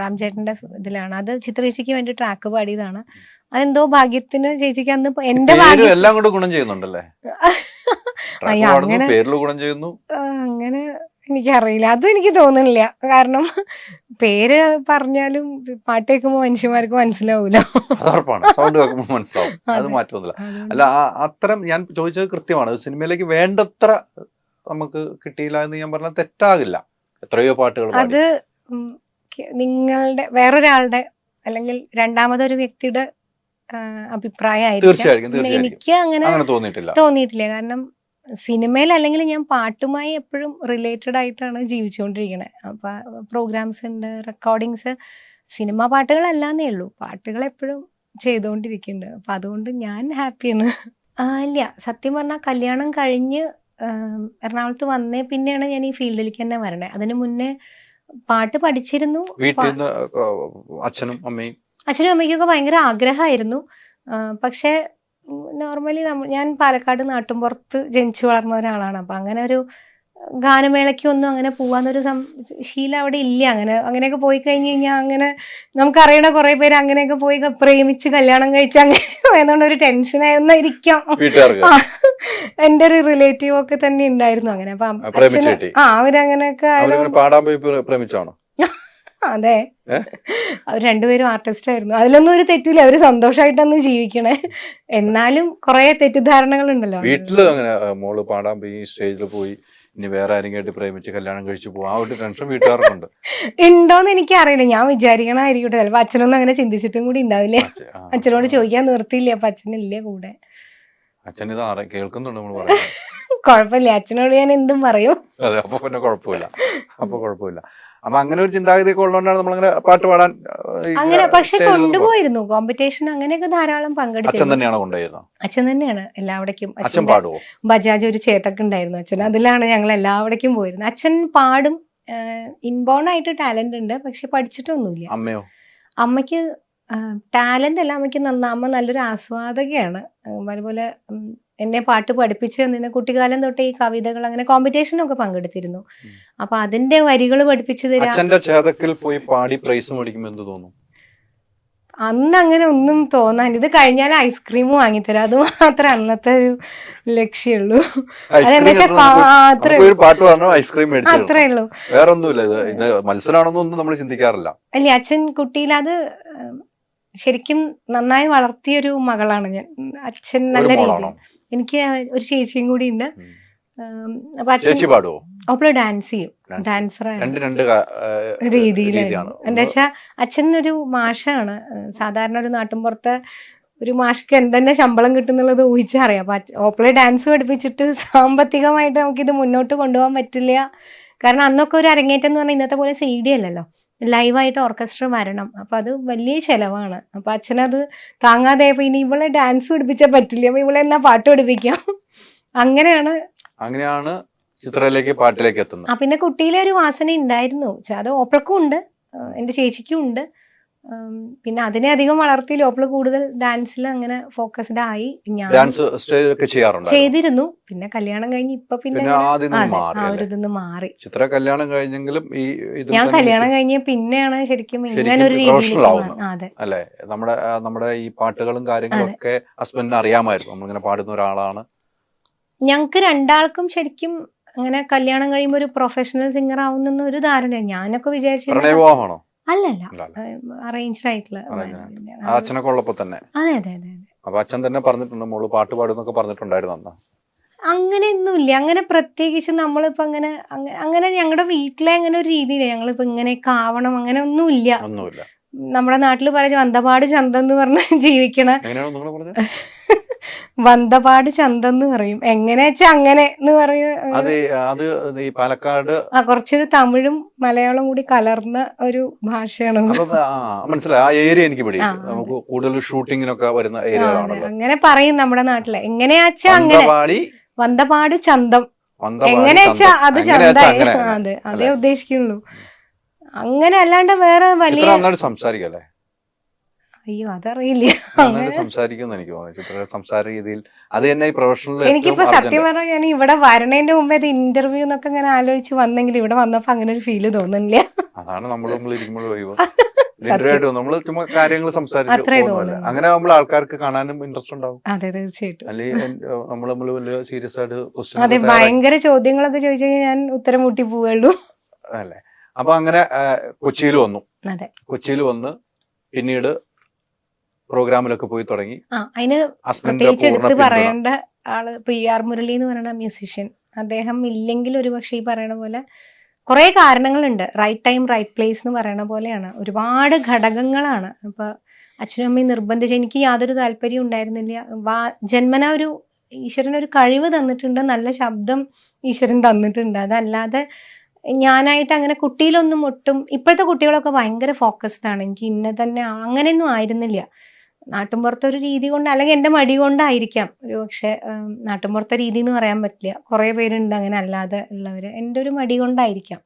റാംചേട്ടന്റെ ഇതിലാണ്. അത് ചിത്രേച്ചിക്ക് വേണ്ടി ട്രാക്ക് പാടിയതാണ്. അതെന്തോ ഭാഗ്യത്തിന് ചേച്ചിക്ക് അന്ന് എന്റെ എല്ലാം കൂടെ ഗുണം ചെയ്യുന്നുണ്ടല്ലേ? അങ്ങനെ എനിക്കറിയില്ല, അത് എനിക്ക് തോന്നുന്നില്ല. കാരണം പേര് പറഞ്ഞാലും പാട്ട് കേൾക്കുമ്പോ മനുഷ്യന്മാർക്ക് മനസ്സിലാവൂല. അത് മാറ്റമൊന്നുമില്ല. അല്ല, അത്തരം ഞാൻ ചോദിച്ചത് കൃത്യമാണ്. സിനിമയിലേക്ക് വേണ്ടത്ര നമുക്ക് കിട്ടിയില്ല എന്ന് ഞാൻ പറഞ്ഞാൽ തെറ്റാകില്ല. എത്രയോ പാട്ടുകൾ അത് നിങ്ങളുടെ വേറൊരാളുടെ അല്ലെങ്കിൽ രണ്ടാമതൊരു വ്യക്തിയുടെ അഭിപ്രായമായിരിക്കും. എനിക്ക് അങ്ങനെ തോന്നിയിട്ടില്ല. കാരണം സിനിമയിൽ അല്ലെങ്കിൽ ഞാൻ പാട്ടുമായി എപ്പോഴും റിലേറ്റഡ് ആയിട്ടാണ് ജീവിച്ചുകൊണ്ടിരിക്കണേ. അപ്പൊ പ്രോഗ്രാംസ് ഉണ്ട്, റെക്കോർഡിങ്സ്, സിനിമ പാട്ടുകളല്ലാന്നേ ഉള്ളൂ, പാട്ടുകൾ എപ്പോഴും ചെയ്തുകൊണ്ടിരിക്കുന്നുണ്ട്. അപ്പൊ അതുകൊണ്ട് ഞാൻ ഹാപ്പിയാണ്. ഇല്ല, സത്യം പറഞ്ഞാൽ കല്യാണം കഴിഞ്ഞ് എറണാകുളത്ത് വന്നേ പിന്നെയാണ് ഞാൻ ഈ ഫീൽഡിലേക്ക് തന്നെ വരണേ. അതിനു മുന്നേ പാട്ട് പഠിച്ചിരുന്നു. അച്ഛനും അമ്മയും അച്ഛനും അമ്മയ്ക്കൊക്കെ ഭയങ്കര ആഗ്രഹമായിരുന്നു. പക്ഷേ നോർമലി ഞാൻ പാലക്കാട് നാട്ടുംപുറത്ത് ജനിച്ചു വളർന്ന ഒരാളാണ്. അപ്പം അങ്ങനെ ഒരു ഗാനമേളയ്ക്കൊന്നും അങ്ങനെ പോകാനൊരു ശീലം അവിടെ ഇല്ല. അങ്ങനെയൊക്കെ പോയി കഴിഞ്ഞ് കഴിഞ്ഞാൽ അങ്ങനെ നമുക്കറിയണ കുറേ പേര് അങ്ങനെയൊക്കെ പോയി പ്രേമിച്ച് കല്യാണം കഴിച്ച് അങ്ങനെ പോയതുകൊണ്ട് ഒരു ടെൻഷനായിരുന്നിരിക്കാം. എൻ്റെ ഒരു റിലേറ്റീവ് ഒക്കെ തന്നെ ഉണ്ടായിരുന്നു അങ്ങനെ. അപ്പം അച്ഛന് അവരങ്ങനെയൊക്കെ അതെ, അവർ രണ്ടുപേരും ആർട്ടിസ്റ്റ് ആയിരുന്നു. അതിലൊന്നും ഒരു തെറ്റില്ല, അവര് സന്തോഷമായിട്ടൊന്ന് ജീവിക്കണേ. എന്നാലും കുറെ തെറ്റിദ്ധാരണകൾ ഉണ്ടല്ലോ വീട്ടില്. അങ്ങനെ മോള് പാടാൻ പോയി സ്റ്റേജിൽ പോയി ഇനി വേറെ ആരെങ്കിലും പ്രേമിച്ച് കല്യാണം കഴിച്ചു പോകും, ആ ഒരു ടെൻഷൻ വീട്ടുകാർക്കുണ്ട്. ഉണ്ടോന്ന് എനിക്ക് അറിയില്ല, ഞാൻ വിചാരിക്കണായിരിക്കട്ടെ. ചിലപ്പോ അച്ഛനൊന്നും അങ്ങനെ ചിന്തിച്ചിട്ടും കൂടി ഉണ്ടാവില്ലേ. അച്ഛനോട് ചോദിക്കാൻ നിർത്തിയില്ല, അപ്പൊ അച്ഛനില്ലേ കൂടെ. അച്ഛൻ ഇത് കേൾക്കുന്നുണ്ട് നമ്മൾ പറയുന്നത്. കുഴപ്പമില്ല, അച്ഛനോട് ഞാൻ എന്തും പറയും. അതെ, അപ്പൊ പിന്നെ കുഴപ്പമില്ല. അപ്പൊ അങ്ങനെ ഒരു ചിന്താഗതിയൊക്കെ ഉള്ളതുകൊണ്ടാണ് നമ്മളങ്ങനെ പാട്ട് പാടാൻ അങ്ങനെ. പക്ഷെ കൊണ്ടുപോയിരുന്നു കോമ്പറ്റീഷൻ, അങ്ങനെയൊക്കെ ധാരാളം പങ്കെടുത്തു. അച്ഛൻ തന്നെയാണ് കൊണ്ടുപോയിരുന്നത്? അച്ഛൻ തന്നെയാണ് എല്ലാവിടേക്കും. അച്ഛൻ പാടുവോ? ബജാജ് ഒരു ചേത്തൊക്കെ ഉണ്ടായിരുന്നു അച്ഛൻ, അതിലാണ് ഞങ്ങൾ എല്ലാവിടേക്കും പോയിരുന്നത്. അച്ഛൻ പാടും, ഇൻബോൺ ആയിട്ട് ടാലന്റ് ഉണ്ട്, പക്ഷെ പഠിച്ചിട്ടൊന്നുമില്ല. അമ്മയോ? അമ്മയ്ക്ക് ടാലന്റ് അല്ല, അമ്മയ്ക്ക് അമ്മ നല്ലൊരു ആസ്വാദകയാണ്. അതുപോലെ എന്നെ പാട്ട് പഠിപ്പിച്ചു തന്നിരുന്ന കുട്ടിക്കാലം തൊട്ടേ ഈ കവിതകൾ അങ്ങനെ കോമ്പറ്റീഷനൊക്കെ പങ്കെടുത്തിരുന്നു. അപ്പൊ അതിന്റെ വരികൾ പഠിപ്പിച്ചു തരാം. അച്ഛന്റെ ചേതക്കിൽ പോയി പാടി പ്രൈസ് മേടിക്കുമ്പോൾ എന്ത് തോന്നും? അന്ന് അങ്ങനെ ഒന്നും തോന്നാൻ, ഇത് കഴിഞ്ഞാൽ ഐസ്ക്രീം വാങ്ങിത്തരാം, അത് മാത്രമേ അന്നത്തെ ഒരു ലക്ഷ്യമുള്ളൂ. അതെന്താ അത്രേ ഉള്ളൂ, വേറെ ഒന്നുമില്ല. ഇത് മത്സരമാണെന്നൊന്നും നമ്മൾ ചിന്തിക്കാറില്ല. അല്ലേ, അച്ഛൻ കുട്ടിയിൽ അത് ശരിക്കും നന്നായി വളർത്തിയൊരു മകളാണ് ഞാൻ. അച്ഛൻ നല്ല രീതിയിൽ. എനിക്ക് ഒരു ചേച്ചിയും കൂടി ഉണ്ട്. അപ്പൊ അച്ഛൻ ഒപ്പള് ഡാൻസ് ചെയ്യും, ഡാൻസറാണ് രീതിയിലാണ്. എന്താ വെച്ചാ അച്ഛൻ ഒരു മാഷാണ്. സാധാരണ ഒരു നാട്ടിൻപുറത്തെ ഒരു മാഷ്ക്ക് എന്തെന്നെ ശമ്പളം കിട്ടുന്നുള്ളത് ഊഹിച്ചറിയാം. അപ്പൊ ഓപ്പളെ ഡാൻസ് പഠിപ്പിച്ചിട്ട് സാമ്പത്തികമായിട്ട് നമുക്കിത് മുന്നോട്ട് കൊണ്ടുപോകാൻ പറ്റില്ല. കാരണം അന്നൊക്കെ ഒരു അരങ്ങേറ്റം എന്ന് പറഞ്ഞാൽ ഇന്നത്തെ പോലെ CD അല്ലല്ലോ, ലൈവായിട്ട് ഓർക്കസ്ട്ര വരണം. അപ്പൊ അത് വലിയ ചെലവാണ്. അപ്പൊ അച്ഛനത് താങ്ങാതെ ഇനി ഇവളെ ഡാൻസ് പഠിപ്പിച്ചാൽ പറ്റില്ല, അപ്പൊ ഇവളെ എന്നാ പാട്ട് പഠിപ്പിക്കാം. അങ്ങനെയാണ് ചിത്രയിലേക്ക് പാട്ടിലേക്ക് എത്തുന്നത്. പിന്നെ കുട്ടിയിലെ ഒരു വാസന ഉണ്ടായിരുന്നു, അത് ഓപ്പൾക്കും ഉണ്ട്, എൻ്റെ ചേച്ചിക്കും ഉണ്ട്. പിന്നെ അതിനെ അധികം വളർത്തിയില്ല. ഓപ്പള് കൂടുതൽ ഡാൻസിൽ അങ്ങനെ ഫോക്കസ്ഡ് ആയി. ഞാൻ ചെയ്തിരുന്നു. പിന്നെ കല്യാണം കഴിഞ്ഞ് ഇപ്പൊ പിന്നെ ഇതൊന്ന് മാറി. ചിത്ര കല്യാണം കഴിഞ്ഞെങ്കിലും ഞാൻ കല്യാണം കഴിഞ്ഞ പിന്നെയാണ് ശരിക്കും ഇങ്ങനെ ഒരു രീതിയിൽ. അല്ലെ, നമ്മുടെ ഈ പാട്ടുകളും കാര്യങ്ങളൊക്കെ ഹസ്ബൻഡിന് അറിയാമായിരുന്നു, നമ്മളിങ്ങനെ പാടുന്ന ഒരാളാണ്. ഞങ്ങക്ക് രണ്ടാൾക്കും ശരിക്കും അങ്ങനെ കല്യാണം കഴിയുമ്പോ ഒരു പ്രൊഫഷണൽ സിംഗർ ആവുന്ന ഒരു ധാരണ. ഞാനൊക്കെ വിചാരിച്ചു അല്ലല്ല, അറേഞ്ച്ഡ് ആയിട്ടുള്ള. അച്ഛനൊക്കെ ഉള്ളപ്പോ തന്നെ? അതെ അതെ അതെ. അപ്പൊ അച്ഛൻ തന്നെ പറഞ്ഞിട്ടുണ്ട് മോള് പാട്ട് പാടുന്നൊക്കെ പറഞ്ഞിട്ടുണ്ടായിരുന്നു? അങ്ങനെയൊന്നുമില്ല, അങ്ങനെ പ്രത്യേകിച്ച് നമ്മളിപ്പോ അങ്ങനെ ഞങ്ങളുടെ വീട്ടിലെ അങ്ങനെ ഒരു രീതിയില്ല. ഞങ്ങളിപ്പോ ഇങ്ങനെയൊക്കെ ആവണം അങ്ങനെ ഒന്നുമില്ല. നമ്മുടെ നാട്ടില് പറയാ വന്തപാട് ചന്തം എന്ന് പറഞ്ഞ് ജീവിക്കണ, വന്തപാട് ചന്തം എന്ന് പറയും. എങ്ങനെ വെച്ചാ അങ്ങനെ എന്ന് പറയും. പാലക്കാട് കുറച്ചൊരു തമിഴും മലയാളം കൂടി കലർന്ന ഒരു ഭാഷയാണ്. മനസ്സിലായി, ആ ഏരിയ എനിക്ക് നമുക്ക് കൂടുതൽ ഷൂട്ടിങ്ങിനൊക്കെ വരുന്ന ഏരിയകളാണ്. അങ്ങനെ പറയും നമ്മുടെ നാട്ടിലെ. എങ്ങനെയാച്ചാ അങ്ങനെ വന്തപാട് ചന്തം, എങ്ങനെയാച്ചാ അത് ചന്ത, അതെ അതേ ഉദ്ദേശിക്കുള്ളൂ. അങ്ങനെ അല്ലാണ്ട് വേറെ വലിയ സംസാരിക്കല്ലേ? അയ്യോ അതറിയില്ല. സംസാരിക്കുന്ന എനിക്ക് തോന്നുന്നു സംസാര രീതിയിൽ അത് തന്നെ പ്രൊഫഷണൽ. എനിക്കിപ്പോ സത്യം പറഞ്ഞാൽ ഞാൻ ഇവിടെ വരണേന്റെ മുമ്പേ ഇത് ഇന്റർവ്യൂ എന്നൊക്കെ ഇങ്ങനെ ആലോചിച്ച് വന്നെങ്കിൽ ഇവിടെ വന്നപ്പോ അങ്ങനെ ഒരു ഫീല് തോന്നുന്നില്ല. അതാണ് നമ്മൾ നമ്മള് ചുമ്മാ കാര്യങ്ങൾ സംസാരിച്ചു അങ്ങനെ നമ്മൾ ആൾക്കാർക്ക് കാണാനും ഇൻട്രസ്റ്റ് ഉണ്ടാവും. അതെ തീർച്ചയായിട്ടും. അല്ലെങ്കിൽ നമ്മൾ വലിയ സീരിയസ് ആയിട്ട് അതെ ഭയങ്കര ചോദ്യങ്ങളൊക്കെ ചോദിച്ചു കഴിഞ്ഞാൽ ഞാൻ ഉത്തരം മുട്ടി പോവുള്ളൂ. അല്ലേ? അപ്പൊ അങ്ങനെ കൊച്ചിയിൽ വന്നു. അതെ, കൊച്ചിയിൽ വന്ന് പിന്നീട് പ്രോഗ്രാമിലൊക്കെ പോയി തുടങ്ങി. അതിന് പ്രത്യേകിച്ച് എടുത്ത് പറയേണ്ട ആള് PR മുരളി എന്ന് പറയുന്ന മ്യൂസീഷ്യൻ. അദ്ദേഹം ഇല്ലെങ്കിൽ ഒരു പക്ഷെ ഈ പറയണ പോലെ കുറെ കാരണങ്ങളുണ്ട്. റൈറ്റ് ടൈം റൈറ്റ് പ്ലേസ് എന്ന് പറയണ പോലെയാണ്, ഒരുപാട് ഘടകങ്ങളാണ്. അപ്പൊ അച്ഛനും അമ്മയും നിർബന്ധിച്ച്, എനിക്ക് യാതൊരു താല്പര്യം ഉണ്ടായിരുന്നില്ല. ജന്മന ഒരു ഈശ്വരൻ ഒരു കഴിവ് തന്നിട്ടുണ്ട്, നല്ല ശബ്ദം ഈശ്വരൻ തന്നിട്ടുണ്ട്. അതല്ലാതെ ഞാനായിട്ട് അങ്ങനെ കുട്ടിയിലൊന്നും ഒട്ടും, ഇപ്പോഴത്തെ കുട്ടികളൊക്കെ ഭയങ്കര ഫോക്കസ്ഡ് ആണ്. എനിക്ക് ഇന്ന തന്നെ അങ്ങനെയൊന്നും ആയിരുന്നില്ല. നാട്ടിൻപുറത്തെ ഒരു രീതി കൊണ്ട്, അല്ലെങ്കിൽ എൻ്റെ മടി കൊണ്ടായിരിക്കാം ഒരു പക്ഷെ. നാട്ടിൻപുറത്തെ രീതി എന്ന് പറയാൻ പറ്റില്ല, കുറേ പേരുണ്ട് അങ്ങനെ അല്ലാതെ ഉള്ളവര്. എൻ്റെ ഒരു മടി കൊണ്ടായിരിക്കാം.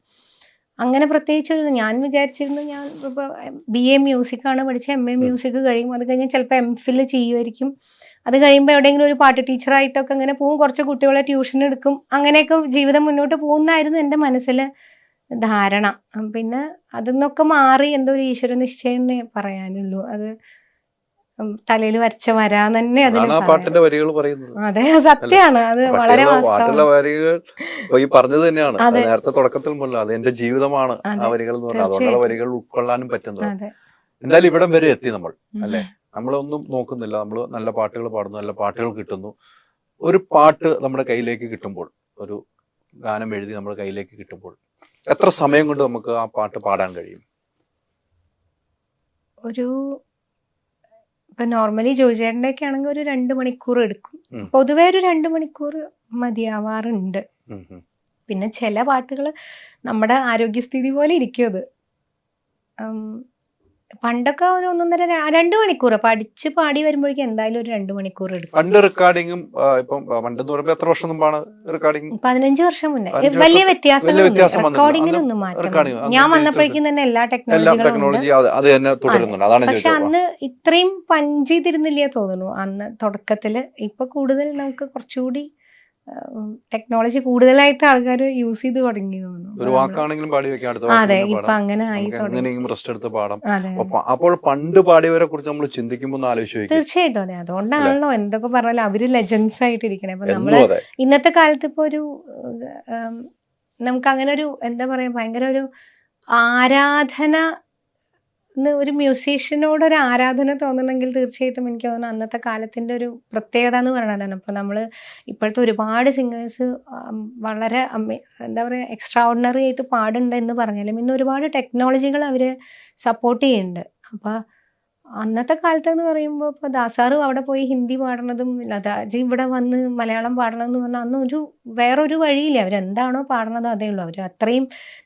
അങ്ങനെ പ്രത്യേകിച്ച് ഞാൻ വിചാരിച്ചിരുന്നു ഞാൻ ഇപ്പോൾ BA മ്യൂസിക്കാണ് പഠിച്ചത്, MA മ്യൂസിക് കഴിയും, അത് കഴിഞ്ഞാൽ ചിലപ്പോൾ MPhil ചെയ്യുമായിരിക്കും, അത് കഴിയുമ്പോൾ എവിടെയെങ്കിലും ഒരു പാട്ട് ടീച്ചറായിട്ടൊക്കെ അങ്ങനെ പോകും, കുറച്ച് കുട്ടികളെ ട്യൂഷൻ എടുക്കും, അങ്ങനെയൊക്കെ ജീവിതം മുന്നോട്ട് പോകുന്നതായിരുന്നു എൻ്റെ മനസ്സിൽ ധാരണ. പിന്നെ അതിന്നൊക്കെ മാറി എന്തോ ഒരു ഈശ്വര നിശ്ചയം എന്നേ പറയാനുള്ളൂ. അത് തലയിൽ വരച്ച വരാന്ന് തന്നെ അതിന് പാട്ടിന്റെ വരികൾ പറയുന്നത്. അതെ, സത്യമാണ്. അത് വളരെ പാട്ടിലെ വരികൾ ഈ പറഞ്ഞത് തന്നെയാണ്. നേരത്തെ തുടക്കത്തിൽ മുല്ല അത് എന്റെ ജീവിതമാണ് ആ വരികൾ എന്ന് പറഞ്ഞാൽ അതുകൊണ്ടുള്ള വരികൾ ഉൾക്കൊള്ളാനും പറ്റുന്നത്. എന്തായാലും ഇവിടം വരെ എത്തി നമ്മൾ, അല്ലെ? നമ്മളൊന്നും നോക്കുന്നില്ല, നമ്മൾ നല്ല പാട്ടുകൾ പാടുന്നു, നല്ല പാട്ടുകൾ കിട്ടുന്നു. ഒരു പാട്ട് നമ്മുടെ കയ്യിലേക്ക് കിട്ടുമ്പോൾ, ഒരു ഗാനം എഴുതി നമ്മുടെ കയ്യിലേക്ക് കിട്ടുമ്പോൾ എത്ര സമയം കൊണ്ട് നമുക്ക് ആ പാട്ട് പാടാൻ കഴിയും? ഒരു ഇപ്പൊ നോർമലി ജോയിച്ചേട്ടൻ്റെ ഒക്കെ ആണെങ്കിൽ ഒരു 2 മണിക്കൂർ എടുക്കും. പൊതുവേ ഒരു 2 മണിക്കൂർ മതിയാവാറുണ്ട്. പിന്നെ ചില പാട്ടുകൾ നമ്മുടെ ആരോഗ്യസ്ഥിതി പോലെ ഇരിക്കും. അത് പണ്ടൊക്കെ ഒരു 1.5-2 മണിക്കൂർ പഠിച്ച് പാടി വരുമ്പോഴേക്കും എന്തായാലും ഒരു 2 മണിക്കൂർ എടുക്കും. പണ്ട് റെക്കോർഡിങ്ങും ഇപ്പം പണ്ടെന്ന് പറയുമ്പോൾ എത്ര വർഷം മുമ്പാണ് റെക്കോർഡിംഗ്? 15 വർഷം മുന്നേ. വലിയ വ്യത്യാസം റെക്കോർഡിങ്ങിനൊന്നും മാറ്റം. ഞാൻ വന്നപ്പോഴേക്കും തന്നെ എല്ലാ ടെക്നോളജിയും, പക്ഷെ അന്ന് ഇത്രയും പഞ്ച് ചെയ്തിരുന്നില്ലേ തോന്നുന്നു അന്ന് തുടക്കത്തില്. ഇപ്പൊ കൂടുതൽ നമുക്ക് കുറച്ചുകൂടി ടെക്നോളജി കൂടുതലായിട്ട് ആൾക്കാർ യൂസ് ചെയ്ത് തുടങ്ങി തോന്നുന്നു. ഒരു വാക്കാണെങ്കിലും പാടി വെക്കാം, അതെ, ഇപ്പൊ അങ്ങനെ ആയി തുടങ്ങി. അപ്പോൾ പണ്ട് പാടിയവരെ കുറിച്ച് നമ്മൾ ചിന്തിക്കുമ്പോൾ ആലോചിച്ചു. തീർച്ചയായിട്ടും അതെ. അതുകൊണ്ടാണല്ലോ എന്തൊക്കെ പറഞ്ഞാലും അവര് ലെജൻസ് ആയിട്ടിരിക്കണേ. അപ്പൊ നമ്മള് ഇന്നത്തെ കാലത്ത് ഇപ്പൊ ഒരു നമുക്ക് അങ്ങനെ ഒരു എന്താ പറയാ ഭയങ്കര ഒരു ആരാധന, ഒരു മ്യൂസീഷ്യനോട് ഒരു ആരാധന തോന്നണമെങ്കിൽ തീർച്ചയായിട്ടും എനിക്ക് തോന്നുന്നു അന്നത്തെ കാലത്തിൻ്റെ ഒരു പ്രത്യേകത എന്ന് പറയുന്നതാണ്. അപ്പോൾ നമ്മൾ ഇപ്പോഴത്തെ ഒരുപാട് സിംഗേഴ്സ് വളരെ എന്താ പറയുക എക്സ്ട്രാ ഓർഡിനറി ആയിട്ട് പാടുണ്ട് എന്ന് പറഞ്ഞാലും ഇന്ന് ഒരുപാട് ടെക്നോളജികൾ അവർ സപ്പോർട്ട് ചെയ്യുന്നുണ്ട്. അപ്പോൾ അന്നത്തെ കാലത്ത് എന്ന് പറയുമ്പോൾ ഇപ്പോൾ ദാസാറും അവിടെ പോയി ഹിന്ദി പാടണതും ലതാജി ഇവിടെ വന്ന് മലയാളം പാടണമെന്ന് പറഞ്ഞാൽ അന്ന് വേറൊരു വഴിയില്ല. അവരെന്താണോ പാടണത് അതേ ഉള്ളൂ. അവർ അത്രയും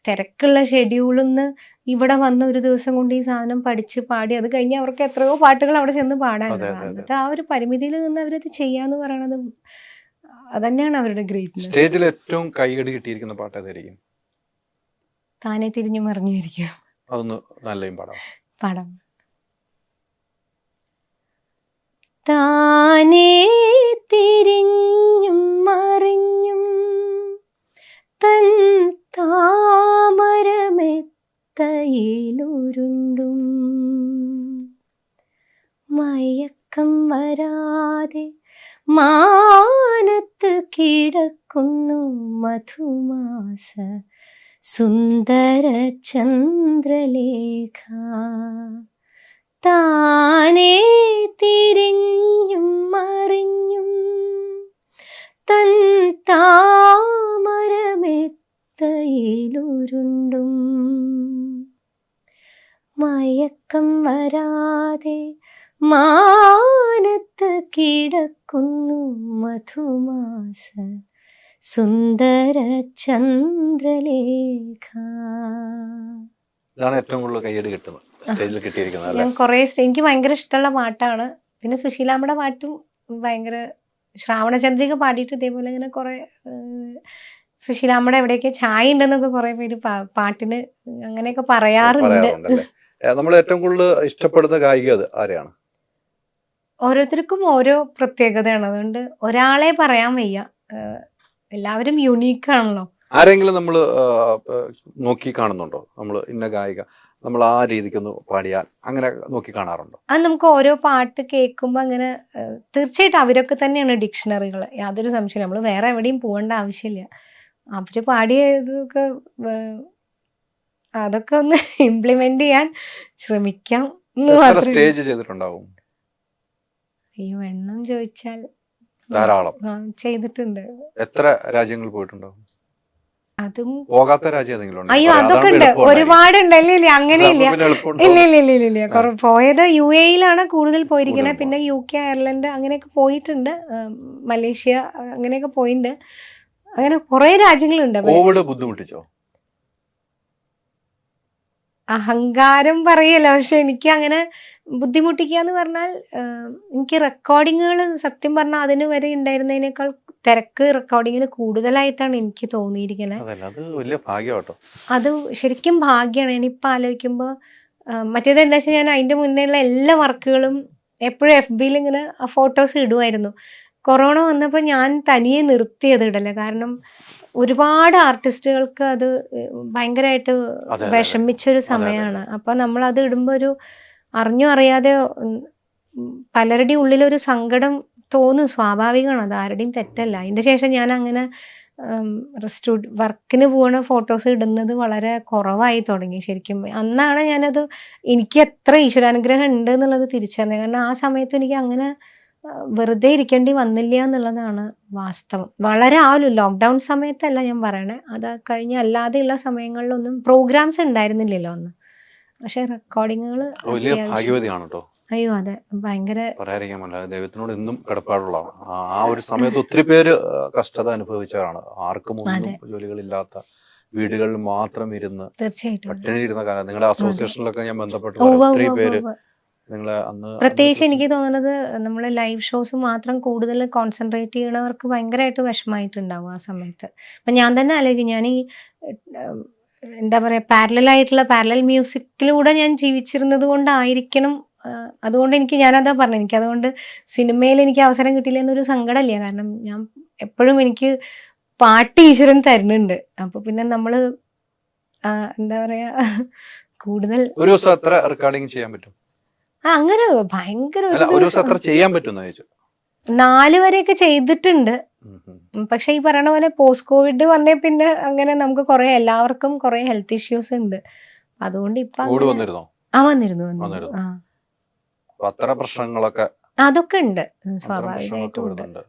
തിരക്കുള്ള ഷെഡ്യൂളിൽ നിന്ന് ഇവിടെ വന്ന് ഒരു ദിവസം കൊണ്ട് ഈ സാധനം പഠിച്ച് പാടി അത് കഴിഞ്ഞ് അവർക്ക് എത്രയോ പാട്ടുകൾ അവിടെ ചെന്ന് പാടാനുണ്ട്. അന്നത്തെ ആ ഒരു പരിമിതിയിൽ നിന്ന് അവരത് ചെയ്യാന്ന് പറയണത് അതന്നെയാണ് അവരുടെ ഗ്രേറ്റ്നെസ്. സ്റ്റേജിൽ ഏറ്റവും കൈയടി കിട്ടിയിരിക്കുന്ന പാട്ട് ഏതായിരിക്കും? താനെ തിരിഞ്ഞു മറിഞ്ഞുമായിരിക്കും. അതൊന്ന് നല്ലയും പാടാം. താനേ തിരിഞ്ഞും മറിഞ്ഞും തൻ താമരമെത്തയിലുരുണ്ടും മയക്കം വരാതെ മാനത്ത് കിടക്കുന്നു മധുമാസ സുന്ദര ചന്ദ്രലേഖ. താനേ തിരിഞ്ഞും മറിഞ്ഞും തൻ താമരമെത്തയിലുരുണ്ടും മയക്കം വരാതെ മാനത്ത് കിടക്കുന്നു മധുമാസ സുന്ദര ചന്ദ്രലേഖ. ഇതാണ് ഏറ്റവും കൂടുതൽ കൈയടി കിട്ടുന്നത് സ്റ്റേജിൽ കിട്ടിയിരിക്കുന്നത്. ഞാൻ കുറേ എനിക്ക് ഭയങ്കര ഇഷ്ടമുള്ള പാട്ടാണ്. പിന്നെ സുശീലാമ്മയുടെ പാട്ടും ഭയങ്കര, ശ്രാവണചന്ദ്രിക പാടിയിട്ട് ഇതേപോലെ ഇങ്ങനെ കുറെ സുശീലാമ്മയുടെ എവിടെയൊക്കെ ചായ ഉണ്ടെന്നൊക്കെ കുറെ പേര് പാട്ടിന് അങ്ങനെയൊക്കെ പറയാറുണ്ട്. നമ്മൾ ഏറ്റവും കൂടുതൽ ഇഷ്ടപ്പെടുന്ന ഗായിക ആരെയാണ്? ഓരോരുത്തർക്കും ഓരോ പ്രത്യേകതയാണ്. അതുകൊണ്ട് ഒരാളെ പറയാൻ വയ്യ, എല്ലാവരും യുണീക്കാണല്ലോ. ആരെങ്കിലും നമ്മൾ നോക്കി കാണുന്നുണ്ടോ? നമ്മൾ ഇന്ന ഗായിക നമ്മൾ ആ രീതിക്കൊന്ന് പാടിയാൽ അങ്ങനെ നോക്കി കാണാറുണ്ടോ? അത് നമുക്ക് ഓരോ പാട്ട് കേൾക്കുമ്പോൾ അങ്ങനെ തീർച്ചയായിട്ടും അവരൊക്കെ തന്നെയാണ് ഡിക്ഷണറികൾ, യാതൊരു സംശയം. നമ്മൾ വേറെ എവിടെയും പോകേണ്ട ആവശ്യമില്ല. അവര് പാടിയതൊക്കെ അതൊക്കെ ഒന്ന് ഇംപ്ലിമെന്റ് ചെയ്യാൻ ശ്രമിക്കാം. സ്റ്റേജ് ചെയ്തിട്ടുണ്ടാവും? അയ്യോ, എണ്ണം ചോദിച്ചാൽ ധാരാളം ചെയ്തിട്ടുണ്ട്. എത്ര രാജ്യങ്ങൾ പോയിട്ടുണ്ടാവും? അതും പോകാത്ത രാജ്യം ഏതെങ്കിലും? അയ്യോ, അതൊക്കെ ഉണ്ട്, ഒരുപാടുണ്ട്. ഇല്ല അങ്ങനെയില്ല, ഇല്ല. പോയത് UAE കൂടുതൽ പോയിരിക്കണേ. പിന്നെ UK, അയർലൻഡ് അങ്ങനെയൊക്കെ പോയിട്ടുണ്ട്. മലേഷ്യ അങ്ങനെയൊക്കെ പോയിട്ടുണ്ട്. അങ്ങനെ കുറെ രാജ്യങ്ങളുണ്ട്. കോവിഡ് ബുദ്ധിമുട്ടിച്ചോ? അഹങ്കാരം പറയല്ലോ, പക്ഷെ എനിക്ക് അങ്ങനെ ബുദ്ധിമുട്ടിക്കുക എന്ന് പറഞ്ഞാൽ എനിക്ക് റെക്കോർഡിങ്ങുകൾ സത്യം പറഞ്ഞാൽ അതിന് വരെ ഉണ്ടായിരുന്നതിനേക്കാൾ തിരക്ക് റെക്കോർഡിങ്ങിന് കൂടുതലായിട്ടാണ് എനിക്ക് തോന്നിയിരിക്കുന്നത്. അത് വലിയ ഭാഗ്യമാട്ടോ. അത് ശരിക്കും ഭാഗ്യമാണ്. ഞാനിപ്പോൾ ആലോചിക്കുമ്പോൾ മറ്റേത് എന്താ വെച്ചാൽ ഞാൻ അതിൻ്റെ മുന്നേയുള്ള എല്ലാ വർക്കുകളും എപ്പോഴും FBയിൽ ഇങ്ങനെ ഫോട്ടോസ് ഇടുമായിരുന്നു. കൊറോണ വന്നപ്പോൾ ഞാൻ തനിയെ നിർത്തിയത് ഇടല്ലേ. കാരണം ഒരുപാട് ആർട്ടിസ്റ്റുകൾക്ക് അത് ഭയങ്കരമായിട്ട് വിഷമിച്ചൊരു സമയമാണ്. അപ്പോൾ നമ്മളത് ഇടുമ്പോൾ ഒരു അറിഞ്ഞോ അറിയാതെ പലരുടെ ഉള്ളിലൊരു സങ്കടം തോന്നും. സ്വാഭാവികമാണ്, അത് ആരുടെയും തെറ്റല്ല. അതിൻ്റെ ശേഷം ഞാൻ അങ്ങനെ വർക്കിന് പോകണ ഫോട്ടോസ് ഇടുന്നത് വളരെ കുറവായി തുടങ്ങി. ശരിക്കും അന്നാണ് ഞാനത് എനിക്ക് എത്ര ഈശ്വരാനുഗ്രഹം ഉണ്ട് എന്നുള്ളത് തിരിച്ചറിഞ്ഞത്. കാരണം ആ സമയത്ത് എനിക്ക് അങ്ങനെ വെറുതെ ഇരിക്കേണ്ടി വന്നില്ല എന്നുള്ളതാണ് വാസ്തവം. വളരെ ലോക്ക്ഡൗൺ സമയത്തല്ല ഞാൻ പറയണേ, അത് കഴിഞ്ഞ അല്ലാതെയുള്ള സമയങ്ങളിലൊന്നും പ്രോഗ്രാംസ് ഉണ്ടായിരുന്നില്ലല്ലോ അന്ന്. പക്ഷെ റെക്കോർഡിങ്ങുകൾ അയ്യോ അതെ, ഭയങ്കര ദൈവത്തിനോട് എന്നും കടപ്പാടുള്ളതാണ്. ആ ഒരു സമയത്ത് ഒത്തിരി പേര് കഷ്ടത അനുഭവിച്ചവരാണ്. ആർക്കും ഒന്നും ജോലികളില്ലാത്ത വീടുകളിൽ മാത്രം ഇരുന്ന് തീർച്ചയായിട്ടും പട്ടിണി ഇരുന്ന കാലം. നിങ്ങളുടെ അസോസിയേഷനിലൊക്കെ ഞാൻ ബന്ധപ്പെട്ട് ഒത്തിരി പേര് നിങ്ങളെ അന്ന്, പ്രത്യേകിച്ച് എനിക്ക് തോന്നുന്നത് നമ്മൾ ലൈവ് ഷോസ് മാത്രം കൂടുതൽ കോൺസെൻട്രേറ്റ് ചെയ്യണവർക്ക് ഭയങ്കരമായിട്ട് വിഷമമായിട്ടുണ്ടാവും ആ സമയത്ത്. അപ്പം ഞാൻ തന്നെ ആലോചിക്കും, ഞാൻ ഈ എന്താ പറയുക പാരലൽ മ്യൂസിക്കിലൂടെ ഞാൻ ജീവിച്ചിരുന്നത് കൊണ്ടായിരിക്കണം. അതുകൊണ്ട് ഞാനതാ പറഞ്ഞു, എനിക്ക് അതുകൊണ്ട് സിനിമയിൽ എനിക്ക് അവസരം കിട്ടില്ല എന്നൊരു സങ്കടമില്ല. കാരണം ഞാൻ എപ്പോഴും എനിക്ക് പാട്ട് ഈശ്വരൻ തരുന്നുണ്ട്. അപ്പൊ പിന്നെ നമ്മള് എന്താ പറയാ കൂടുതൽ ഒരു ദിവസം എത്ര റെക്കോർഡിംഗ് ചെയ്യാൻ പറ്റും? അങ്ങനെ ഭയങ്കര ചെയ്യാൻ പറ്റുന്ന 4 വരെയൊക്കെ ചെയ്തിട്ടുണ്ട്. പക്ഷെ ഈ പറയണ പോലെ പോസ്റ്റ് കോവിഡ് വന്നേ പിന്നെ അങ്ങനെ നമുക്ക് എല്ലാവർക്കും കുറെ ഹെൽത്ത് ഇഷ്യൂസ് ഉണ്ട്. അതുകൊണ്ട് ഇപ്പൊ വന്നിരുന്നു. അത്ര പ്രശ്നങ്ങളൊക്കെ അതൊക്കെ ഉണ്ട്, സ്വാഭാവികമായിട്ടും ഉണ്ട്.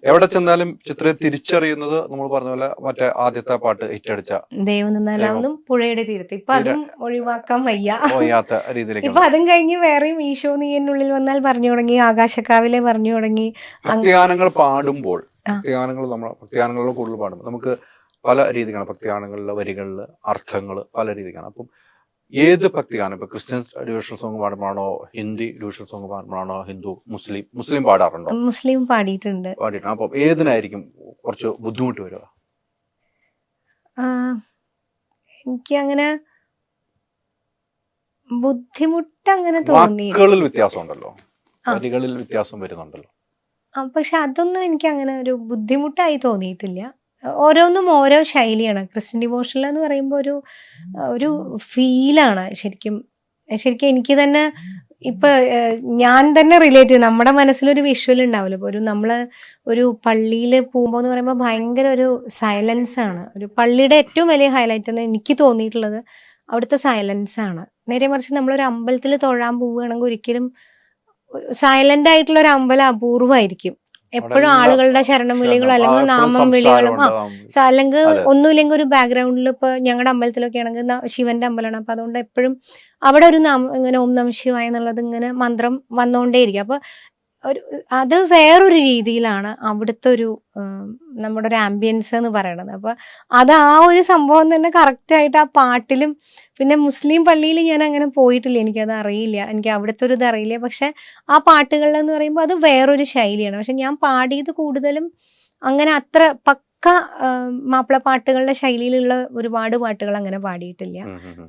എവിടെ ചെന്നാലും ചിത്രയെ തിരിച്ചറിയുന്നത് നമ്മൾ പറഞ്ഞ പോലെ മറ്റേ ആദ്യത്തെ പാട്ട് ഹിറ്റടിച്ച ദൈവം നിന്നാലാവുന്നു പുഴയുടെ തീരത്ത്. ഇപ്പൊ അതും ഒഴിവാക്കാൻ വയ്യാത്ത രീതിയിലേക്ക്. ഇപ്പൊ അതും കഴിഞ്ഞ് വേറെയും ഈശോ നീ എന്നുള്ളിൽ വന്നാൽ പറഞ്ഞു തുടങ്ങി, ആകാശക്കാവിലെ പറഞ്ഞു തുടങ്ങി. ഭക്തിഗാനങ്ങൾ പാടുമ്പോൾ ഭക്തിഗാനങ്ങളിൽ കൂടുതൽ പാടുമ്പോൾ നമുക്ക് പല രീതിക്കാണ്. ഭക്തിഗാനങ്ങളിലെ വരികളില് അർത്ഥങ്ങള് പല രീതിക്കാണ്. അപ്പം ഏത് ഭക്തിഗാനം, ഇപ്പൊ ക്രിസ്ത്യൻ ഡിവോഷണൽ സോങ് പാടുമ്പോഴാണോ, ഹിന്ദി ഡിവോഷണൽ സോങ് പാടുമ്പോഴാണോ, മുസ്ലിം പാടാറുണ്ടോ? മുസ്ലിം പാടിയിട്ടുണ്ട്. അപ്പൊ ഏതിനായിരിക്കും കുറച്ച് ബുദ്ധിമുട്ട് വരിക? എനിക്ക് അങ്ങനെ ബുദ്ധിമുട്ട് അങ്ങനെ തോന്നി. വാക്കുകളിൽ വ്യത്യാസം ഉണ്ടല്ലോ, വരികളിൽ വ്യത്യാസം വരുന്നുണ്ടല്ലോ. പക്ഷെ അതൊന്നും എനിക്ക് അങ്ങനെ ഒരു ബുദ്ധിമുട്ടായി തോന്നിയിട്ടില്ല. ഓരോന്നും ഓരോ ശൈലിയാണ്. ക്രിസ്ത്യൻ ഡിവോഷണൽ എന്ന് പറയുമ്പോൾ ഒരു ഫീലാണ്. ശരിക്കും എനിക്ക് തന്നെ ഇപ്പൊ ഞാൻ തന്നെ റിലേറ്റ് ചെയ്യും. നമ്മുടെ മനസ്സിലൊരു വിഷ്വൽ ഉണ്ടാവില്ല. ഇപ്പോൾ നമ്മള് ഒരു പള്ളിയിൽ പോകുമ്പോൾ എന്ന് പറയുമ്പോൾ ഭയങ്കര ഒരു സൈലൻസ് ആണ്. ഒരു പള്ളിയുടെ ഏറ്റവും വലിയ ഹൈലൈറ്റ് എന്ന് എനിക്ക് തോന്നിയിട്ടുള്ളത് അവിടുത്തെ സൈലൻസ് ആണ്. നേരെ മറിച്ച് നമ്മളൊരു അമ്പലത്തിൽ തൊഴാൻ പോവുകയാണെങ്കിൽ ഒരിക്കലും സൈലന്റ് ആയിട്ടുള്ള ഒരു അമ്പലം അപൂർവമായിരിക്കും. എപ്പോഴും ആളുകളുടെ ശരണം വിളികളോ അല്ലെങ്കിൽ നാമം വിളികളും അല്ലെങ്കിൽ ഒന്നുമില്ലെങ്കിൽ ഒരു ബാക്ക്ഗ്രൗണ്ടിൽ ഇപ്പൊ ഞങ്ങളുടെ അമ്പലത്തിലൊക്കെ ആണെങ്കിൽ ശിവന്റെ അമ്പലമാണ്. അപ്പൊ അതുകൊണ്ട് എപ്പോഴും അവിടെ ഒരു ഇങ്ങനെ ഓം നമഃ ശിവായ എന്നുള്ളത് ഇങ്ങനെ മന്ത്രം വന്നുകൊണ്ടേയിരിക്കും. അപ്പൊ അത് വേറൊരു രീതിയിലാണ് അവിടുത്തെ നമ്മുടെ ഒരു ആംബിയൻസ് എന്ന് പറയണത്. അപ്പൊ അത് ആ ഒരു സംഭവം തന്നെ കറക്റ്റായിട്ട് ആ പാട്ടിലും. പിന്നെ മുസ്ലിം പള്ളിയിൽ ഞാൻ അങ്ങനെ പോയിട്ടില്ല, എനിക്കത് അറിയില്ല, എനിക്ക് അവിടുത്തെ ഒരു ഇത് അറിയില്ല. പക്ഷെ ആ പാട്ടുകളിലെന്ന് പറയുമ്പോൾ അത് വേറൊരു ശൈലിയാണ്. പക്ഷെ ഞാൻ പാടിയത് കൂടുതലും അങ്ങനെ അത്ര പക്ക മാപ്പിള പാട്ടുകളുടെ ശൈലിയിലുള്ള ഒരുപാട് പാട്ടുകൾ അങ്ങനെ പാടിയിട്ടില്ല.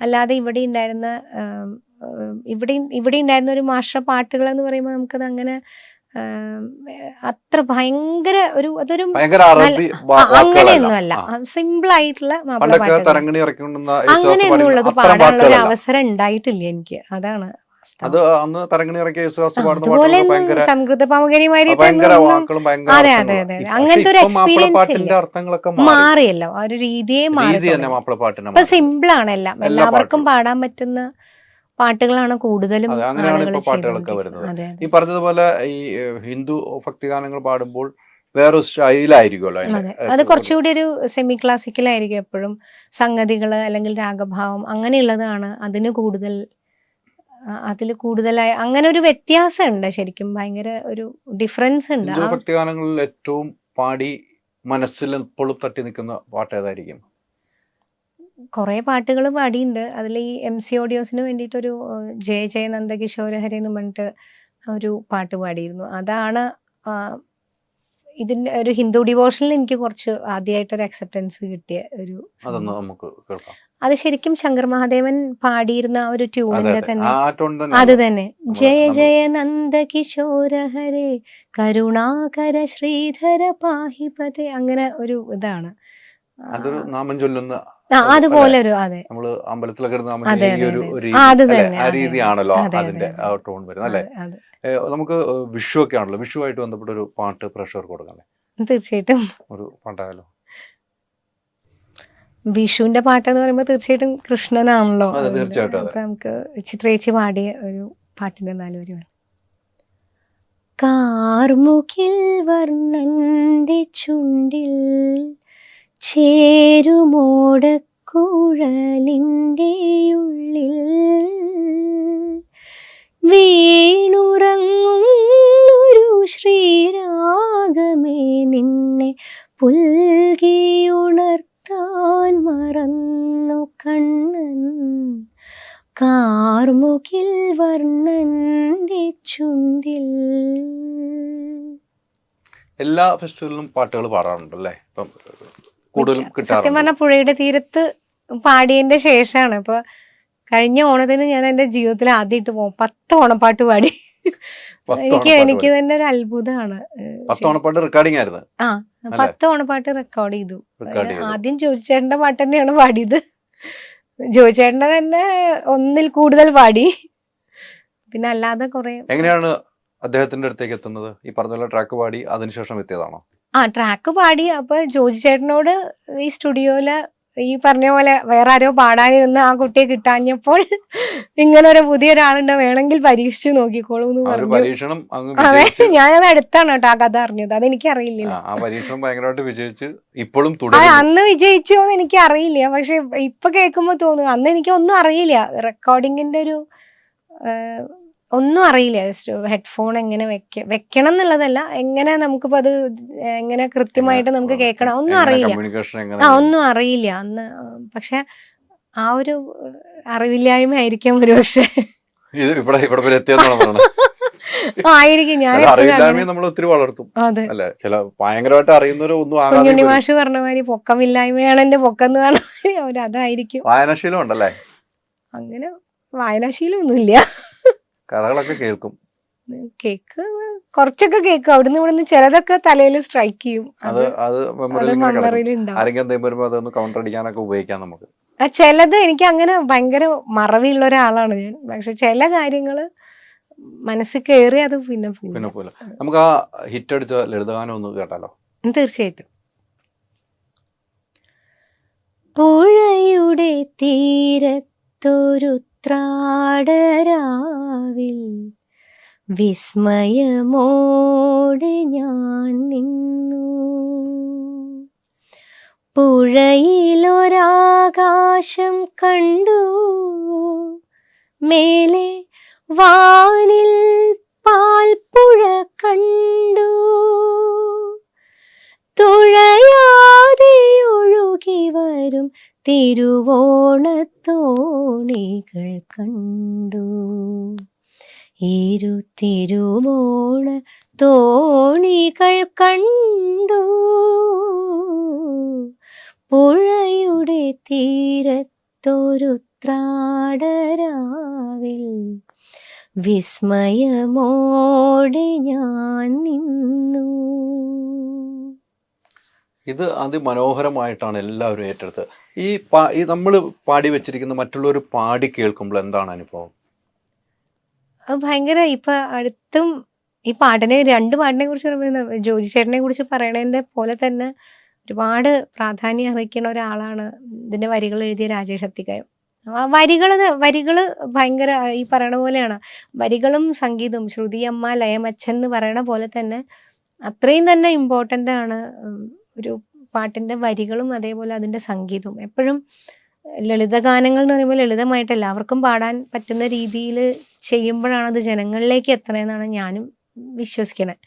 അല്ലാതെ ഇവിടെ ഉണ്ടായിരുന്ന ഒരു മാഷ പാട്ടുകൾ എന്ന് പറയുമ്പോൾ നമുക്കത് അങ്ങനെ അത്ര ഭയങ്കര അതൊരു അങ്ങനെയൊന്നും അല്ല, സിമ്പിൾ ആയിട്ടുള്ള മാപ്പിള പാട്ടുകൾ അങ്ങനെയൊന്നും ഉള്ളത് പാടാനുള്ള ഒരു അവസരം ഉണ്ടായിട്ടില്ല എനിക്ക്. അതാണ് അതുപോലെ സംസ്കൃത പാമകരിമാരി അതെ അതെ അതെ അങ്ങനത്തെ ഒരു എക്സ്പീരിയൻസ് മാറിയല്ലോ, ആ ഒരു രീതിയെ മാറി. ഇപ്പൊ സിമ്പിൾ ആണ്, എല്ലാവർക്കും പാടാൻ പറ്റുന്ന പാട്ടുകളാണ് കൂടുതലും പാട്ടുകളൊക്കെ വരുന്നത്. ഈ പറഞ്ഞതുപോലെ ഈ ഹിന്ദു ഭക്തിഗാനങ്ങൾ പാടുമ്പോൾ വേറൊരു സ്റ്റൈലായിരിക്കുമല്ലോ. അത് കുറച്ചുകൂടി ഒരു സെമി ക്ലാസിക്കലായിരിക്കും എപ്പോഴും. സംഗതികള് അല്ലെങ്കിൽ രാഗഭാവം അങ്ങനെയുള്ളതാണ് അതിൽ കൂടുതലായി അങ്ങനെ ഒരു വ്യത്യാസം ഉണ്ട്. ശരിക്കും ഭയങ്കര ഒരു ഡിഫറൻസ് ഉണ്ട്. ഭക്തിഗാനങ്ങളിൽ ഏറ്റവും പാടി മനസ്സിൽ എപ്പോഴും തട്ടി നിൽക്കുന്ന പാട്ട് ഏതായിരിക്കും? കുറെ പാട്ടുകൾ പാടിയിട്ടുണ്ട്. അതിൽ ഈ MC ഓഡിയോസിന് വേണ്ടിയിട്ടൊരു ജയ ജയ നന്ദകിശോര ഹരി എന്ന് പറഞ്ഞിട്ട് ഒരു പാട്ട് പാടിയിരുന്നു. അതാണ് ഇതിന്റെ ഒരു ഹിന്ദു ഡിവോഷനിൽ എനിക്ക് കുറച്ച് ആദ്യമായിട്ടൊരു അക്സെപ്റ്റൻസ് കിട്ടിയ ഒരു അതൊന്ന് നമുക്ക് കേൾക്കാം. അത് ശരിക്കും ശങ്കർ മഹാദേവൻ പാടിയിരുന്ന ആ ഒരു ട്യൂണിന്റെ അതെ, തന്നെ ആ ടോൺ തന്നെ അത് തന്നെ. ജയ ജയ നന്ദ കിശോര ഹരേ കരുണാകര ശ്രീധര പാഹിപതേ, അങ്ങനെ ഒരു ഇതാണ്. അതൊരു നാമം ചൊല്ലുന്ന അതുപോലെ ഒരു അതെ നമ്മള് അമ്പലത്തിലൊക്കെ ഇരുന്ന് നാമം അതെ, ചൊല്ലുന്ന ഈ ഒരു അതെ. ഒരു അത് രീതി, തന്നെ, ആ അതെ, രീതിയാണല്ലോ അതെ, അതെ, അതിന്റെ ആ ടോൺ വരുന്നത് അല്ലെ. അതെ. നമുക്ക് വിഷു ഒക്കെ ആണല്ലോ, വിഷുവായിട്ട് ബന്ധപ്പെട്ട ഒരു പാട്ട് പ്രേക്ഷകർക്ക് കൊടുക്കണ്ടേ? തീർച്ചയായിട്ടും ഒരു പാട്ടായാലോ? വിഷുവിന്റെ പാട്ടെന്ന് പറയുമ്പോൾ തീർച്ചയായിട്ടും കൃഷ്ണനാണല്ലോ. അതെ, തീർച്ചയായിട്ടും. അപ്പൊ നമുക്ക് ചിത്രേച്ചി പാടിയ ഒരു പാട്ടിന്റെ 4 വരി വേണം. കാർമുകിൽ വർണ്ണന്റെ ചുണ്ടിൽ ചേരുമോടക്കുഴലിൻ്റെ ഉള്ളിൽ വീണുറങ്ങുന്നൊരു ശ്രീരാഗമേ നിന്നെ പുൽകിയുണർത്താൻ മറന്നു കണ്ണൻ. കാർമുകിൽ വർണ്ണന്റെ ചുണ്ടിൽ. എല്ലാ ഫെസ്റ്റിവലിലും പാട്ടുകൾ പാടാറുണ്ട് അല്ലേ? ഇപ്പം കൂടുതലും സത്യം കിട്ടാറുണ്ട്. പറഞ്ഞ പുഴയുടെ തീരത്ത് പാടിയതിന്റെ ശേഷമാണ്. ഇപ്പൊ കഴിഞ്ഞ ഓണത്തിന് ഞാൻ എന്റെ ജീവിതത്തിൽ ആദ്യമായിട്ട് പോകും 10 ഓണപ്പാട്ട് പാടി. എനിക്ക് തന്നെ ഒരു അത്ഭുതമാണ്. 10 ഓണപ്പാട്ട് റെക്കോർഡിംഗ് ആയിരുന്നു. 10 ഓണപ്പാട്ട് റെക്കോർഡ് ചെയ്തു. ആദ്യം ജോജിച്ചേട്ടന്റെ പാട്ട് തന്നെയാണ് പാടിയത്. ജോജിച്ചേട്ടന്റെ തന്നെ 1-ൽ കൂടുതൽ പാടി. പിന്നെ അല്ലാതെ കുറെ. എങ്ങനെയാണ് അദ്ദേഹത്തിന്റെ അടുത്തേക്ക് എത്തുന്നത്? ഈ പറഞ്ഞ ട്രാക്ക് പാടി അതിനുശേഷം എത്തിയതാണോ? ട്രാക്ക് പാടി. അപ്പൊ ജോജിച്ചേട്ടനോട് ഈ സ്റ്റുഡിയോയില് ഈ പറഞ്ഞ പോലെ വേറെ ആരോ പാടാനിരുന്ന് ആ കുട്ടിയെ കിട്ടാഞ്ഞപ്പോൾ ഇങ്ങനെ ഒരു പുതിയ ഒരാളുണ്ട്, വേണമെങ്കിൽ പരീക്ഷിച്ചു നോക്കിക്കോളൂ എന്ന് പറഞ്ഞു. അതെ, ഞാനത് അടുത്താണ് കേട്ടോ ആ കഥ അറിഞ്ഞത്. അതെനിക്ക് അറിയില്ല. അന്ന് വിജയിച്ചോന്ന് എനിക്ക് അറിയില്ല. പക്ഷെ ഇപ്പൊ കേൾക്കുമ്പോ തോന്നുന്നു അന്ന് എനിക്ക് ഒന്നും അറിയില്ല. റെക്കോർഡിങ്ങിന്റെ ഒരു ഒന്നും അറിയില്ല. ജസ്റ്റ് ഹെഡ്ഫോൺ എങ്ങനെ വെക്കണം എന്നുള്ളതല്ല, എങ്ങനെ നമുക്കിപ്പോ അത് എങ്ങനെ കൃത്യമായിട്ട് നമുക്ക് കേൾക്കണം ഒന്നും അറിയില്ല. ഒന്നും അറിയില്ല അന്ന്. പക്ഷെ ആ ഒരു അറിവില്ലായ്മ ആയിരിക്കാം ഒരു പക്ഷെ ആയിരിക്കും. ഞാൻ കുഞ്ഞുണ്ണിമാഷ് പറഞ്ഞ മാതിരി പൊക്കമില്ലായ്മയാണ് എന്റെ പൊക്കം എന്ന് പറഞ്ഞ അതായിരിക്കും. വായനാശീലം ഉണ്ടല്ലേ? അങ്ങനെ വായനാശീലം ഒന്നുമില്ല. കഥകളൊക്കെ കേൾക്കും. കേക്ക് കുറച്ചൊക്കെ കേൾക്കും. അവിടുന്ന് ഇവിടുന്ന് ചിലതൊക്കെ തലയിൽ സ്ട്രൈക്ക് ചെയ്യും. ചിലത് എനിക്ക് അങ്ങനെ ഭയങ്കര മറവിയുള്ള ഒരാളാണ് ഞാൻ. പക്ഷെ ചില കാര്യങ്ങള് മനസ്സിൽ കയറി അത് പിന്നെ നമുക്ക് ആ ഹിറ്റ് അടിച്ച ലളിതഗാനം ഒന്ന് കേട്ടാലോ? തീർച്ചയായിട്ടും. പുഴയുടെ തീരത്തൊരു ത്രാടരാവിൽ വിസ്മയമോടെ ഞാൻ നിന്നു. പുഴയിലൊരാകാശം കണ്ടു, മേലെ വാനിൽ പാൽപ്പുഴ കണ്ടു. തുഴയാതെ ഒഴുകി വരും തിരുവോണത്തോണികൾ കണ്ടു. തിരുവോണ തോണികൾ കണ്ടു. പുഴയുടെ തീരത്തൊരു ത്രാടരാവിൽ വിസ്മയമോടെ ഞാൻ നിന്നു. ഇത് അതിമനോഹരമായിട്ടാണ് എല്ലാവരും ഏറ്റെടുത്തത്. ഈ നമ്മൾ പാടി വെച്ചിരിക്കുന്ന മറ്റുള്ളവർ പാടി കേൾക്കുമ്പോൾ എന്താണ് അനുഭവം? ഭയങ്കര ഇപ്പൊ അടുത്തും ഈ പാട്ടിനെ 2 പാട്ടിനെ കുറിച്ച് പറയുന്നത് ജോജി ചേട്ടനെ കുറിച്ച് പറയണതിന്റെ പോലെ തന്നെ ഒരുപാട് പ്രാധാന്യം അർഹിക്കുന്ന ഒരാളാണ് ഇതിന്റെ വരികൾ എഴുതിയ രാജേഷ് അത്തിക്കായം. വരികള് ഭയങ്കര ഈ പറയണ പോലെയാണ്. വരികളും സംഗീതവും ശ്രുതിയമ്മ ലയമച്ഛൻ എന്ന് പറയണ പോലെ തന്നെ അത്രയും തന്നെ ഇമ്പോർട്ടൻ്റ് ആണ് ഒരു പാട്ടിന്റെ വരികളും അതേപോലെ അതിന്റെ സംഗീതവും. എപ്പോഴും ലളിതഗാനങ്ങൾ എന്ന് പറയുമ്പോൾ ലളിതമായിട്ട് എല്ലാവർക്കും പാടാൻ പറ്റുന്ന രീതിയിൽ ചെയ്യുമ്പോഴാണ് അത് ജനങ്ങളിലേക്ക് എത്തണമെന്നാണ് ഞാനും വിശ്വസിക്കുന്നത്.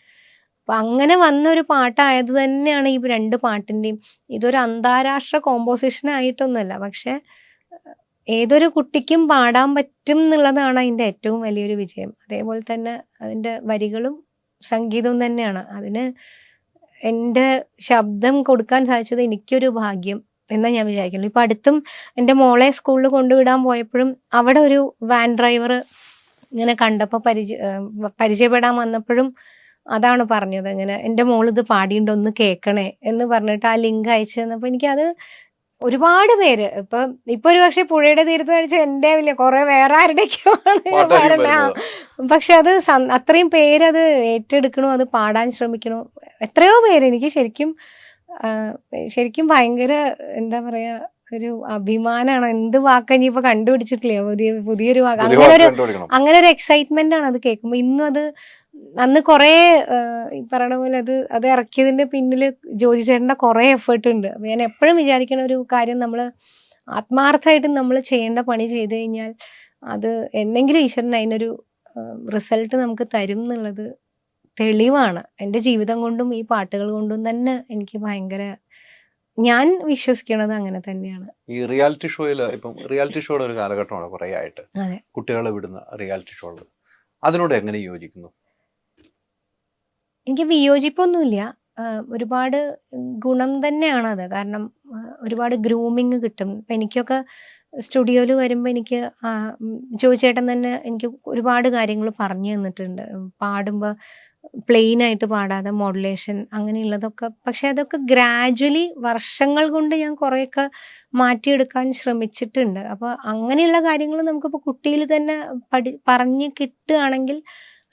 അപ്പം അങ്ങനെ വന്നൊരു പാട്ടായത് തന്നെയാണ് ഈ 2 പാട്ടിൻ്റെയും. ഇതൊരു അന്താരാഷ്ട്ര കോമ്പോസിഷൻ ആയിട്ടൊന്നുമല്ല, പക്ഷെ ഏതൊരു കുട്ടിക്കും പാടാൻ പറ്റും എന്നുള്ളതാണ് അതിൻ്റെ ഏറ്റവും വലിയൊരു വിജയം. അതേപോലെ തന്നെ അതിൻ്റെ വരികളും സംഗീതവും തന്നെയാണ്. അതിന് എൻ്റെ ശബ്ദം കൊടുക്കാൻ സാധിച്ചത് എനിക്കൊരു ഭാഗ്യം എന്നാ ഞാൻ വിചാരിക്കുന്നു. ഇപ്പം അടുത്തും എൻ്റെ മോളെ സ്കൂളിൽ കൊണ്ടുവിടാൻ പോയപ്പോഴും അവിടെ ഒരു വാൻ ഡ്രൈവർ ഇങ്ങനെ കണ്ടപ്പോൾ പരിചയപ്പെടാൻ വന്നപ്പോഴും അതാണ് പറഞ്ഞത്, ഇങ്ങനെ എൻ്റെ മോളിത് പാടിയുണ്ട് ഒന്ന് കേൾക്കണേ എന്ന് പറഞ്ഞിട്ട് ആ ലിങ്ക് അയച്ചു തന്നപ്പോൾ എനിക്കത് ഒരുപാട് പേര് ഇപ്പൊ ഒരു പക്ഷെ പുഴയുടെ തീരത്ത് കഴിച്ച എൻ്റെ കുറെ വേറെ ആരുടെയൊക്കെയാണ് പക്ഷെ അത് അത്രയും പേരത് ഏറ്റെടുക്കണു, അത് പാടാൻ ശ്രമിക്കണു. എത്രയോ പേര്. എനിക്ക് ശരിക്കും ഭയങ്കര എന്താ പറയാ ഒരു അഭിമാനാണ്. എന്ത് വാക്ക് ഇനിയിപ്പോ കണ്ടുപിടിച്ചിട്ടില്ലേ പുതിയൊരു വാക്ക്. അങ്ങനെ ഒരു എക്സൈറ്റ്മെന്റ് ആണ് അത് കേൾക്കുമ്പോ. ഇന്നും അത് അന്ന് കുറെ ഈ പറയണ പോലെ അത് ഇറക്കിയതിന്റെ പിന്നില് ജോജി ചേട്ടന്റെ കുറെ എഫേർട്ട് ഉണ്ട്. അപ്പൊ ഞാൻ എപ്പോഴും വിചാരിക്കുന്ന ഒരു കാര്യം, നമ്മള് ആത്മാർത്ഥമായിട്ട് നമ്മൾ ചെയ്യേണ്ട പണി ചെയ്തു കഴിഞ്ഞാൽ അത് എന്തെങ്കിലും ഈശ്വരൻ അതിനൊരു റിസൾട്ട് നമുക്ക് തരും എന്നുള്ളത് തെളിവാണ്. എൻ്റെ ജീവിതം കൊണ്ടും ഈ പാട്ടുകൾ കൊണ്ടും തന്നെ എനിക്ക് ഭയങ്കര, ഞാൻ വിശ്വസിക്കണത് അങ്ങനെ തന്നെയാണ്. ഈ റിയാലിറ്റി ഷോയില് ഇപ്പം റിയാലിറ്റി ഷോയുടെ ഒരു കാലഘട്ടമാണ് കുറെ ആയിട്ട്, കുട്ടികളെ വിടുന്ന റിയാലിറ്റി ഷോകൾ, അതിനോട് എങ്ങനെ യോജിക്കുന്നു? എനിക്ക് വിയോജിപ്പൊന്നുമില്ല. ഒരുപാട് ഗുണം തന്നെയാണ് അത്. കാരണം ഒരുപാട് ഗ്രൂമിങ് കിട്ടും. ഇപ്പം എനിക്കൊക്കെ സ്റ്റുഡിയോയിൽ വരുമ്പോൾ എനിക്ക് ജോയിച്ചേട്ടൻ തന്നെ എനിക്ക് ഒരുപാട് കാര്യങ്ങൾ പറഞ്ഞു തന്നിട്ടുണ്ട്. പാടുമ്പോൾ പ്ലെയിൻ ആയിട്ട് പാടാതെ മോഡുലേഷൻ അങ്ങനെയുള്ളതൊക്കെ. പക്ഷെ അതൊക്കെ ഗ്രാജ്വലി വർഷങ്ങൾ കൊണ്ട് ഞാൻ കുറേയൊക്കെ മാറ്റിയെടുക്കാൻ ശ്രമിച്ചിട്ടുണ്ട്. അപ്പോൾ അങ്ങനെയുള്ള കാര്യങ്ങൾ നമുക്കിപ്പോൾ കുട്ടിയിൽ തന്നെ പറഞ്ഞ് കിട്ടുകയാണെങ്കിൽ,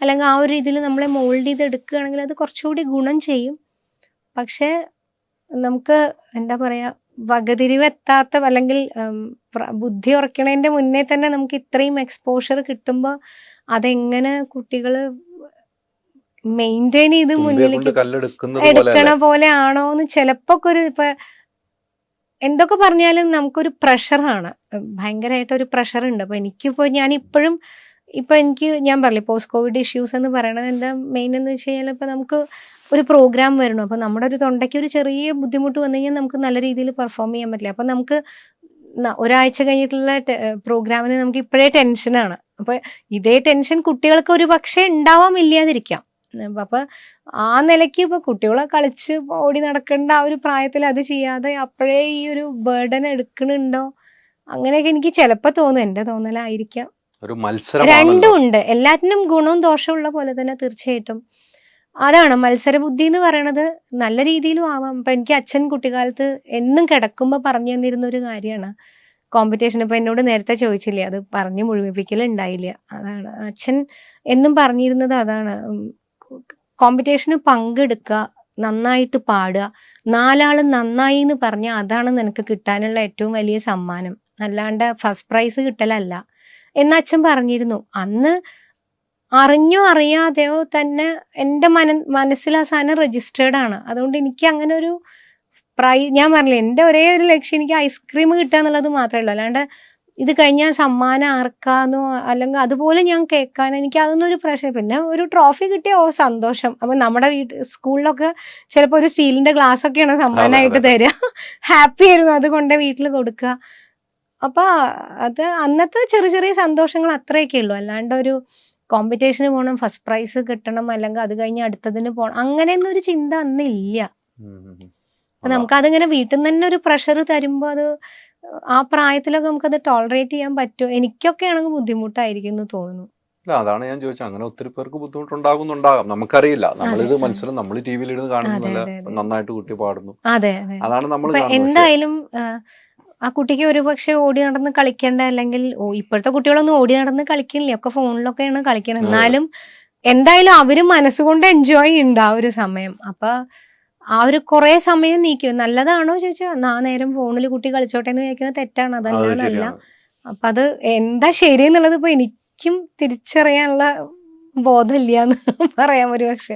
അല്ലെങ്കിൽ ആ ഒരു ഇതിൽ നമ്മളെ മോൾഡ് ചെയ്തെടുക്കുകയാണെങ്കിൽ അത് കുറച്ചുകൂടി ഗുണം ചെയ്യും. പക്ഷേ നമുക്ക് എന്താ പറയുക, വകതിരിവെത്താത്ത അല്ലെങ്കിൽ ബുദ്ധി ഉറക്കണതിൻ്റെ മുന്നേ തന്നെ നമുക്ക് ഇത്രയും എക്സ്പോഷർ കിട്ടുമ്പോൾ അതെങ്ങനെ കുട്ടികൾ മെയിൻറ്റെയിൻ ചെയ്ത് മുന്നിലേക്ക് എടുക്കണ പോലെ ആണോ എന്ന് ചിലപ്പോ ഒരു ഇപ്പൊ എന്തൊക്കെ പറഞ്ഞാലും നമുക്കൊരു പ്രഷറാണ്, ഭയങ്കരമായിട്ടൊരു പ്രഷറുണ്ട്. അപ്പൊ എനിക്കിപ്പോ ഞാനിപ്പോഴും ഞാൻ പറഞ്ഞില്ലേ പോസ്റ്റ് കോവിഡ് ഇഷ്യൂസ് എന്ന് പറയണത് എന്താ മെയിൻ എന്ന് വെച്ച് കഴിഞ്ഞാൽ, ഇപ്പൊ നമുക്ക് ഒരു പ്രോഗ്രാം വരണം, അപ്പൊ നമ്മുടെ ഒരു തൊണ്ടയ്ക്ക് ഒരു ചെറിയ ബുദ്ധിമുട്ട് വന്നു കഴിഞ്ഞാൽ നമുക്ക് നല്ല രീതിയിൽ പെർഫോം ചെയ്യാൻ പറ്റില്ല. അപ്പൊ നമുക്ക് ഒരാഴ്ച കഴിഞ്ഞിട്ടുള്ള പ്രോഗ്രാമിന് നമുക്ക് ഇപ്പോഴേ ടെൻഷനാണ്. അപ്പൊ ഇതേ ടെൻഷൻ കുട്ടികൾക്ക് ഒരു പക്ഷേ ഉണ്ടാവാൻ ഇല്ലാതിരിക്കാം. അപ്പൊ ആ നിലയ്ക്ക് ഇപ്പൊ കുട്ടികളെ കളിച്ച് ഓടി നടക്കേണ്ട ആ ഒരു പ്രായത്തിൽ അത് ചെയ്യാതെ അപ്പോഴേ ഈ ഒരു ബേർഡൻ എടുക്കണുണ്ടോ, അങ്ങനെയൊക്കെ എനിക്ക് ചിലപ്പോ തോന്നും. എന്റെ തോന്നലായിരിക്കാം. രണ്ടും ഉണ്ട്. എല്ലാറ്റിനും ഗുണവും ദോഷമുള്ള പോലെ തന്നെ തീർച്ചയായിട്ടും അതാണ് മത്സരബുദ്ധി എന്ന് പറയണത്. നല്ല രീതിയിലും ആവാം. ഇപ്പൊ എനിക്ക് അച്ഛൻ കുട്ടിക്കാലത്ത് എന്നും കിടക്കുമ്പോ പറഞ്ഞു തന്നിരുന്ന ഒരു കാര്യമാണ് കോമ്പറ്റീഷൻ. ഇപ്പൊ എന്നോട് നേരത്തെ ചോദിച്ചില്ലേ, അത് പറഞ്ഞു മുഴുമിപ്പിക്കലുണ്ടായില്ല. അതാണ് അച്ഛൻ എന്നും പറഞ്ഞിരുന്നത്. അതാണ് കോമ്പറ്റീഷന് പങ്കെടുക്കുക, നന്നായിട്ട് പാടുക, 4 ആള് നന്നായി എന്ന് പറഞ്ഞാൽ അതാണ് നിനക്ക് കിട്ടാനുള്ള ഏറ്റവും വലിയ സമ്മാനം, അല്ലാണ്ട് ഫസ്റ്റ് പ്രൈസ് കിട്ടലല്ല എന്ന് അച്ഛൻ പറഞ്ഞിരുന്നു. അന്ന് അറിഞ്ഞോ അറിയാതെയോ തന്നെ എൻ്റെ മനസ്സിൽ ആ സാധനം രജിസ്റ്റേർഡ് ആണ്. അതുകൊണ്ട് എനിക്ക് അങ്ങനെ ഒരു ഞാൻ പറഞ്ഞില്ല, എൻ്റെ ഒരേ ഒരു ലക്ഷ്യം എനിക്ക് ഐസ്ക്രീം കിട്ടുക എന്നുള്ളത് മാത്രമേ ഉള്ളൂ. അല്ലാണ്ട് ഇത് കഴിഞ്ഞാൽ സമ്മാനം ആർക്കാന്നോ അല്ലെങ്കിൽ അതുപോലെ ഞാൻ കേൾക്കാൻ എനിക്ക് അതൊന്നും ഒരു പ്രശ്നം. പിന്നെ ഒരു ട്രോഫി കിട്ടിയ സന്തോഷം. അപ്പൊ നമ്മുടെ സ്കൂളിലൊക്കെ ചിലപ്പോൾ ഒരു സ്റ്റീലിന്റെ ഗ്ലാസ് ഒക്കെയാണ് സമ്മാനമായിട്ട് തരിക. ഹാപ്പി ആയിരുന്നു, അത് കൊണ്ട് വീട്ടിൽ കൊടുക്കുക. അപ്പൊ അത് അന്നത്തെ ചെറിയ ചെറിയ സന്തോഷങ്ങൾ അത്രയൊക്കെ ഉള്ളൂ. അല്ലാണ്ട് ഒരു കോമ്പറ്റീഷന് പോകണം, ഫസ്റ്റ് പ്രൈസ് കിട്ടണം, അല്ലെങ്കിൽ അത് കഴിഞ്ഞ് അടുത്തതിന് പോകണം, അങ്ങനെയൊന്നും ഒരു ചിന്ത അന്ന് ഇല്ല. അപ്പൊ നമുക്കതിങ്ങനെ വീട്ടിൽ നിന്ന് തന്നെ ഒരു പ്രഷർ തരുമ്പോ അത് ആ പ്രായത്തിലൊക്കെ നമുക്കത് ടോളറേറ്റ് ചെയ്യാൻ പറ്റുമോ? എനിക്കൊക്കെ ആണെങ്കിൽ ബുദ്ധിമുട്ടായിരിക്കും എന്ന് തോന്നുന്നു. അതാണ് ഞാൻ ചോദിച്ചത്. അങ്ങനെ ഒത്തിരി പേർക്ക് ബുദ്ധിമുട്ടുണ്ടാകുന്നുണ്ടാകാം, നമുക്കറിയില്ല. നമ്മളിത് മത്സരം നമ്മൾ ടി വിയിലിരുന്ന് കാണുന്നില്ല, നന്നായിട്ട് കുട്ടി പാടുന്നു, അതാണ് നമ്മൾ. എന്തായാലും ആ കുട്ടിക്ക് ഒരു പക്ഷെ ഓടി നടന്ന് കളിക്കേണ്ട, അല്ലെങ്കിൽ ഇപ്പോഴത്തെ കുട്ടികളൊന്നും ഓടി നടന്ന് കളിക്കണില്ല, ഒക്കെ ഫോണിലൊക്കെയാണ് കളിക്കുന്നത്. എന്നാലും എന്തായാലും അവര് മനസ്സുകൊണ്ട് എൻജോയ് ഉണ്ട് ആ ഒരു സമയം. അപ്പൊ ആ ഒരു കുറെ സമയം നീക്കും. നല്ലതാണോ ചോദിച്ചാൽ ആ നേരം ഫോണിൽ കുട്ടി കളിച്ചോട്ടെ എന്ന് ചോദിക്കുന്നത് തെറ്റാണ്, അതല്ല. അപ്പൊ അത് എന്താ ശരി എന്നുള്ളത് ഇപ്പൊ എനിക്കും തിരിച്ചറിയാനുള്ള ബോധമില്ല എന്ന് പറയാം ഒരു പക്ഷെ.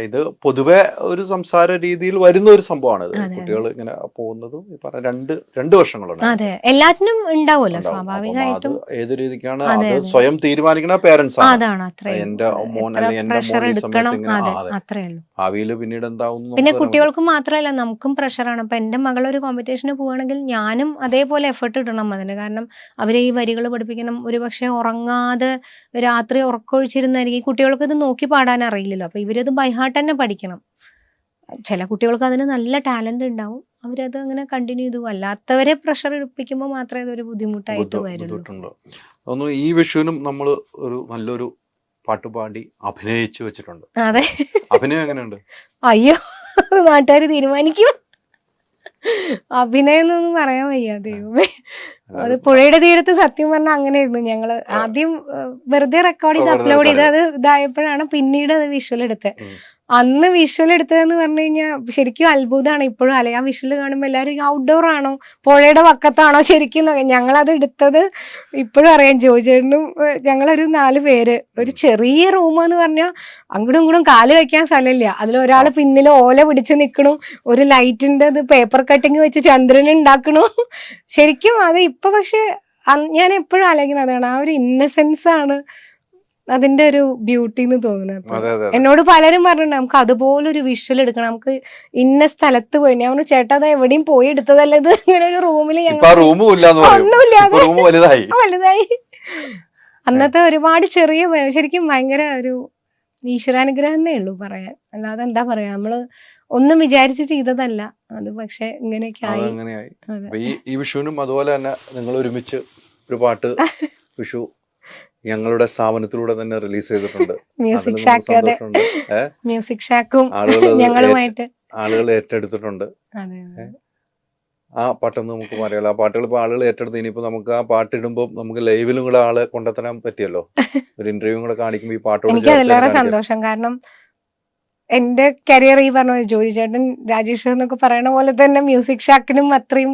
ഇത് പൊതുവെ ഒരു സംസാര രീതിയിൽ വരുന്ന ഒരു സംഭവമാണ്. കുട്ടികൾ ഇങ്ങനെ പോകുന്നതും രണ്ട് വർഷങ്ങളുണ്ട്. അതെ, എല്ലാറ്റിനും ഉണ്ടാവുമല്ലോ സ്വാഭാവികമായിട്ടും. ഏത് രീതിക്കാണ് അത് സ്വയം തീരുമാനിക്കുന്ന പേരൻസ് ആണ്. അതാണ് എന്റെ മോൻ അല്ലെങ്കിൽ എന്റെ മോൻ അത്രേ ഉള്ളൂ. ഭാവിയിൽ പിന്നീട് എന്താവും. പിന്നെ കുട്ടികൾക്ക് മാത്രമല്ല നമുക്കും പ്രഷറാണ്. അപ്പൊ എന്റെ മകൾ ഒരു കോമ്പറ്റീഷന് പോവുകയാണെങ്കിൽ ഞാനും അതേപോലെ എഫേർട്ട് ഇടണം അതിന്. കാരണം അവരെ ഈ വരികൾ പഠിപ്പിക്കണം. ഒരു പക്ഷെ ഉറങ്ങാതെ രാത്രി ഉറക്കൊഴിച്ചിരുന്നായിരിക്കും. കുട്ടികൾക്ക് ഇത് നോക്കി പാടാൻ അറിയില്ലല്ലോ, അപ്പൊ ഇവരത് ബൈ ഹാർട്ട് തന്നെ പഠിക്കണം. ചില കുട്ടികൾക്ക് അതിന് നല്ല ടാലന്റ് ഉണ്ടാവും, അവരത് അങ്ങനെ കണ്ടിന്യൂ ചെയ്തു. അല്ലാത്തവരെ പ്രഷർ എടുപ്പിക്കുമ്പോൾ മാത്രമേ അതൊരു ബുദ്ധിമുട്ടായിട്ട് വരുള്ളൂ. ഒന്ന് ഈ വിഷുവിനും നമ്മൾ ഒരു നല്ലൊരു പാട്ടുപാടി അഭിനയിച്ചു വെച്ചിട്ടുണ്ട്. അതെ, അഭിനയം എങ്ങനെയുണ്ട്? അയ്യോ, നാട്ടുകാർ തീരുമാനിക്കും. അഭിനയം എന്നൊന്നും പറയാൻ വയ്യ, ദൈവമേ. അത് പുഴയുടെ തീരത്ത് സത്യം പറഞ്ഞാൽ അങ്ങനെയായിരുന്നു. ഞങ്ങള് ആദ്യം വെറുതെ റെക്കോർഡ് ചെയ്ത് അപ്ലോഡ് ചെയ്ത് അത് ഇതായപ്പോഴാണ് പിന്നീട് അത് വിഷ്വൽ എടുത്തത്. അന്ന് വിഷ്വൽ എടുത്തതെന്ന് പറഞ്ഞു കഴിഞ്ഞാൽ ശരിക്കും അത്ഭുതമാണ് ഇപ്പോഴും. അല്ലെങ്കിൽ ആ വിഷ്വൽ കാണുമ്പോൾ എല്ലാവരും ഔട്ട്ഡോർ ആണോ പുഴയുടെ പക്കത്താണോ ശരിക്കും. ഞങ്ങളത് എടുത്തത് ഇപ്പോഴും അറിയാം. ജോയിച്ചേട്ടനും ഞങ്ങളൊരു 4 പേര്, ഒരു ചെറിയ റൂം എന്ന് പറഞ്ഞാൽ അങ്ങോട്ടും ഇങ്ങോട്ടും കാല് വെക്കാൻ സ്ഥലമില്ല. അതിലൊരാൾ പിന്നിൽ ഓല പിടിച്ച് നിൽക്കണു, ഒരു ലൈറ്റിന്റെ പേപ്പർ കട്ടിങ് വെച്ച് ചന്ദ്രൻ ഉണ്ടാക്കണു. ശരിക്കും അത് ഇപ്പൊ പക്ഷെ ഞാൻ എപ്പോഴും ആലോചിക്കുന്നത് അതാണ്, ആ ഒരു ഇന്നസെൻസ് ആണ് അതിന്റെ ഒരു ബ്യൂട്ടി എന്ന് തോന്നുന്നത്. എന്നോട് പലരും പറഞ്ഞിട്ടുണ്ട് നമുക്ക് അതുപോലൊരു വിഷ്വൽ എടുക്കണം, നമുക്ക് ഇന്ന സ്ഥലത്ത് പോയി. ഞാൻ പറഞ്ഞു ചേട്ടാ അത് എവിടെയും പോയി എടുത്തതല്ല, ഇത് ഇങ്ങനെ ഒരു റൂമിൽ വലുതായി. അന്നത്തെ ഒരുപാട് ചെറിയ ശരിക്കും ഭയങ്കര ഒരു ഈശ്വരാനുഗ്രഹം എന്നേ ഉള്ളൂ പറയാൻ. അല്ലാതെ എന്താ പറയാ, നമ്മള് ഒന്നും വിചാരിച്ച് ചെയ്തതല്ല അത്, പക്ഷെ ഇങ്ങനെയൊക്കെ ആയി. ഈ വിഷുവിനും അതുപോലെ തന്നെ നിങ്ങൾ ഒരുമിച്ച് ഒരു പാട്ട് വിഷു ഞങ്ങളുടെ സ്ഥാപനത്തിലൂടെ തന്നെ റിലീസ് ചെയ്തിട്ടുണ്ട്. മ്യൂസിക് ഷാക്കും ആളുകൾ ഏറ്റെടുത്തിട്ടുണ്ട്. ആ പാട്ടൊന്നും നമുക്ക് പറയാലോ. ആ പാട്ടുകൾ ഇപ്പൊ ആളുകൾ ഏറ്റെടുത്ത് ഇനിയിപ്പോ നമുക്ക് ആ പാട്ട് ഇടുമ്പോ നമുക്ക് ലൈവിലും കൂടെ ആളെ കൊണ്ടെത്താൻ പറ്റിയല്ലോ. ഒരു ഇന്റർവ്യൂ കൂടെ കാണിക്കുമ്പോ ഈ പാട്ടോട് എനിക്ക് അതിലേറെ സന്തോഷം. കാരണം എന്റെ കരിയർ ഈ പറഞ്ഞ ജോജി ചേട്ടൻ, രാജേഷ് എന്നൊക്കെ പറയണ പോലെ തന്നെ മ്യൂസിക് ഷാക്കിനും അത്രയും,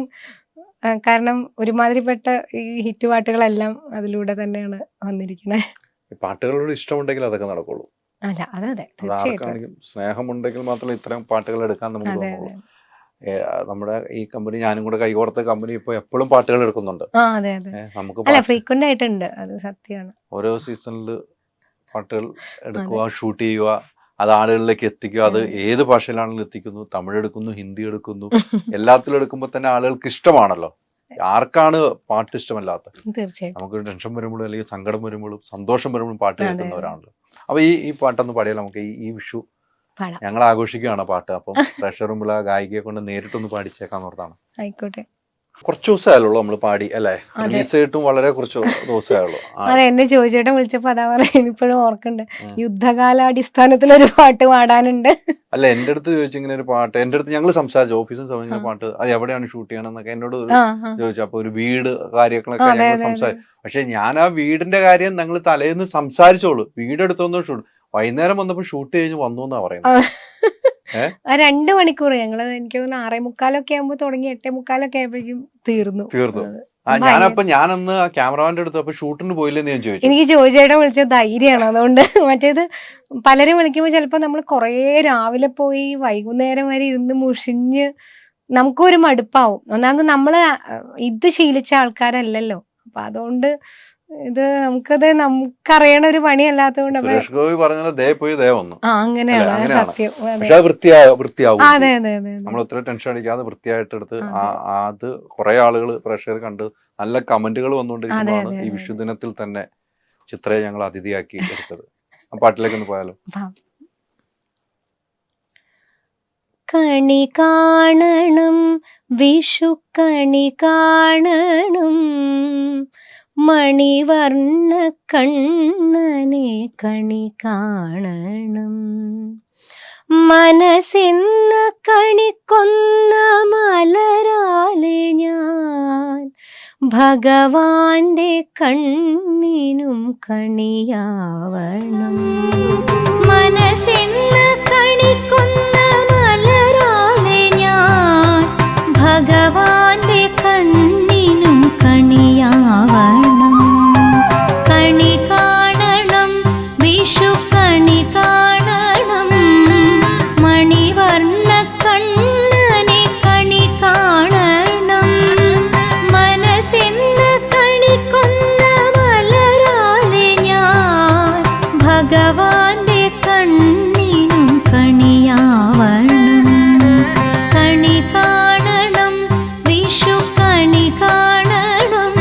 കാരണം ഒരുമാതിരിപ്പെട്ട ഈ ഹിറ്റ് പാട്ടുകളെല്ലാം അതിലൂടെ തന്നെയാണ് വന്നിരിക്കുന്നത്. പാട്ടുകളോട് ഇഷ്ടമുണ്ടെങ്കിൽ അതൊക്കെ നടക്കുള്ളൂ. അല്ല അതെ, തീർച്ചയായിട്ടും സ്നേഹമുണ്ടെങ്കിൽ മാത്രമേ ഇത്തരം പാട്ടുകൾ എടുക്കാൻ നമുക്ക് തോന്നുള്ളൂ. നമ്മുടെ ഈ കമ്പനി, ഞാനും കൂടെ കൈകോർത്ത കമ്പനി ഇപ്പൊ എപ്പോഴും പാട്ടുകൾ എടുക്കുന്നുണ്ട്. നമുക്ക് ഫ്രീക്വന്റ് ആയിട്ടുണ്ട്, അത് സത്യമാണ്. ഓരോ സീസണിൽ പാട്ടുകൾ എടുക്കുക, ഷൂട്ട് ചെയ്യുക, അത് ആളുകളിലേക്ക് എത്തിക്കുക. അത് ഏത് ഭാഷയിലാണെങ്കിലും എത്തിക്കുന്നു. തമിഴ് എടുക്കുന്നു, ഹിന്ദി എടുക്കുന്നു, എല്ലാത്തിലും എടുക്കുമ്പോൾ തന്നെ ആളുകൾക്ക് ഇഷ്ടമാണല്ലോ. ആർക്കാണ് പാട്ട് ഇഷ്ടമല്ലാത്ത? തീർച്ചയായിട്ടും നമുക്കൊരു ടെൻഷൻ വരുമ്പോഴും അല്ലെങ്കിൽ സങ്കടം വരുമ്പോഴും സന്തോഷം വരുമ്പോഴും പാട്ട് കേൾക്കുന്നവരാണല്ലോ. അപ്പൊ ഈ പാട്ടൊന്ന് പാടിയാൽ നമുക്ക് ഈ വിഷു ഞങ്ങൾ ആഘോഷിക്കുകയാണ് പാട്ട്. അപ്പം പ്രഷറും ഗായികയെ കൊണ്ട് നേരിട്ടൊന്ന് പാടിച്ചേക്കാന്ന് ഓർത്താണ്. ആയിക്കോട്ടെ. കുറച്ച് ദിവസമായുള്ളൂ നമ്മൾ പാടി അല്ലേ? റിലീസ് ചെയ്തിട്ടും വളരെ കുറച്ച് ദിവസമായുള്ളൂ. അതെ, എന്നെ ചോദിച്ചേട്ടൻ വിളിച്ചപ്പോ അതാ പറയാൻ ഇപ്പോഴും ഓർക്കണ്ട്, യുദ്ധകാലാടിസ്ഥാനത്തിലൊരു പാട്ട് പാടാനുണ്ട്. അല്ല, എന്റെ അടുത്ത് ചോദിച്ചു ഇങ്ങനെ ഒരു പാട്ട്. എന്റെ അടുത്ത് ഞങ്ങൾ സംസാരിച്ചു ഓഫീസിൽ സമയം പാട്ട് അത് എവിടെയാണ് ഷൂട്ട് ചെയ്യണമെന്നൊക്കെ എന്നോട് ചോദിച്ചു. അപ്പൊ ഒരു വീട് കാര്യങ്ങളൊക്കെ ഞങ്ങൾ സംസാരിച്ചു. പക്ഷെ ഞാൻ ആ വീടിന്റെ കാര്യം ഞങ്ങൾ തലേന്ന് സംസാരിച്ചോളൂ. വീടെടുത്തൊന്നും ഷൂട്ട്, വൈകുന്നേരം വന്നപ്പോ ഷൂട്ട് കഴിഞ്ഞ് വന്നു എന്നാ പറയുന്നത്. 2 മണിക്കൂർ ഞങ്ങള്, എനിക്ക് തോന്നുന്നു 6:45 ആകുമ്പോ തുടങ്ങി 8:45 ആയപ്പോഴേക്കും തീർന്നു. ഞാനന്ന് ക്യാമറമാന്റെ അടുത്ത് അപ്പൊ ഷൂട്ടിന് പോയില്ലെന്ന് ഞാൻ ചോദിച്ചു. എനിക്ക് ചോദിച്ചേട്ടാ വിളിച്ച ധൈര്യമാണ്. അതുകൊണ്ട് മറ്റേത് പലരും വിളിക്കുമ്പോ ചിലപ്പോ നമ്മൾ കൊറേ രാവിലെ പോയി വൈകുന്നേരം വരെ ഇരുന്ന് മുഷിഞ്ഞ് നമുക്കൊരു മടുപ്പാവും. ഒന്നാമത് നമ്മള് ഇത് ശീലിച്ച ആൾക്കാരല്ലല്ലോ. അപ്പൊ അതുകൊണ്ട് ഇത് നമുക്കറിയണ ഒരു പണിയല്ലാത്തതുകൊണ്ട് സുരേഷ് ഗോപി പറഞ്ഞാൽ അങ്ങനെയാണ് സത്യം. അതെ അതെ അതെ, നമ്മൾ ഒത്തിരി ടെൻഷൻ അടിക്കാതെ വൃത്തിയായിട്ട് എടുത്ത് അത് കുറെ ആളുകൾ പ്രേക്ഷകർ കണ്ട് നല്ല കമന്റുകൾ വന്നുകൊണ്ടിരിക്കുന്നതാണ്. ഈ വിഷുദിനത്തിൽ തന്നെ ചിത്രയെ ഞങ്ങൾ അതിഥിയാക്കി എടുത്തത്. ആ പാട്ടിലേക്ക് ഒന്ന് പോയാലോ? കണി കാണണം വിഷു കണി കാണണം, മണിവർണ്ണ കണ്ണനെ കണി കാണണം, മനസ്സിന്ന കണിക്കൊന്ന മലരാലെ ഞാൻ ഭഗവാന്റെ കണ്ണിനും കണിയാവണം, മനസ്സിന്ന കണിക്കൊന്ന മലരാലെ ഞാൻ ഭഗവാന്റെ കണ്ണിനും കണിയാവണം, കണി കാണണം വിഷു കണി കാണണം, മണിവർണ്ണ കണ്ണനെ കണി കാണണം, മനസ്സിന്ന കണിക്കൊന്ന മലരാലെ ഞാൻ ഭഗവാന്റെ കണ്ണിനും കണിയാവണം, കണി കാണണം വിഷു കണി കാണണം,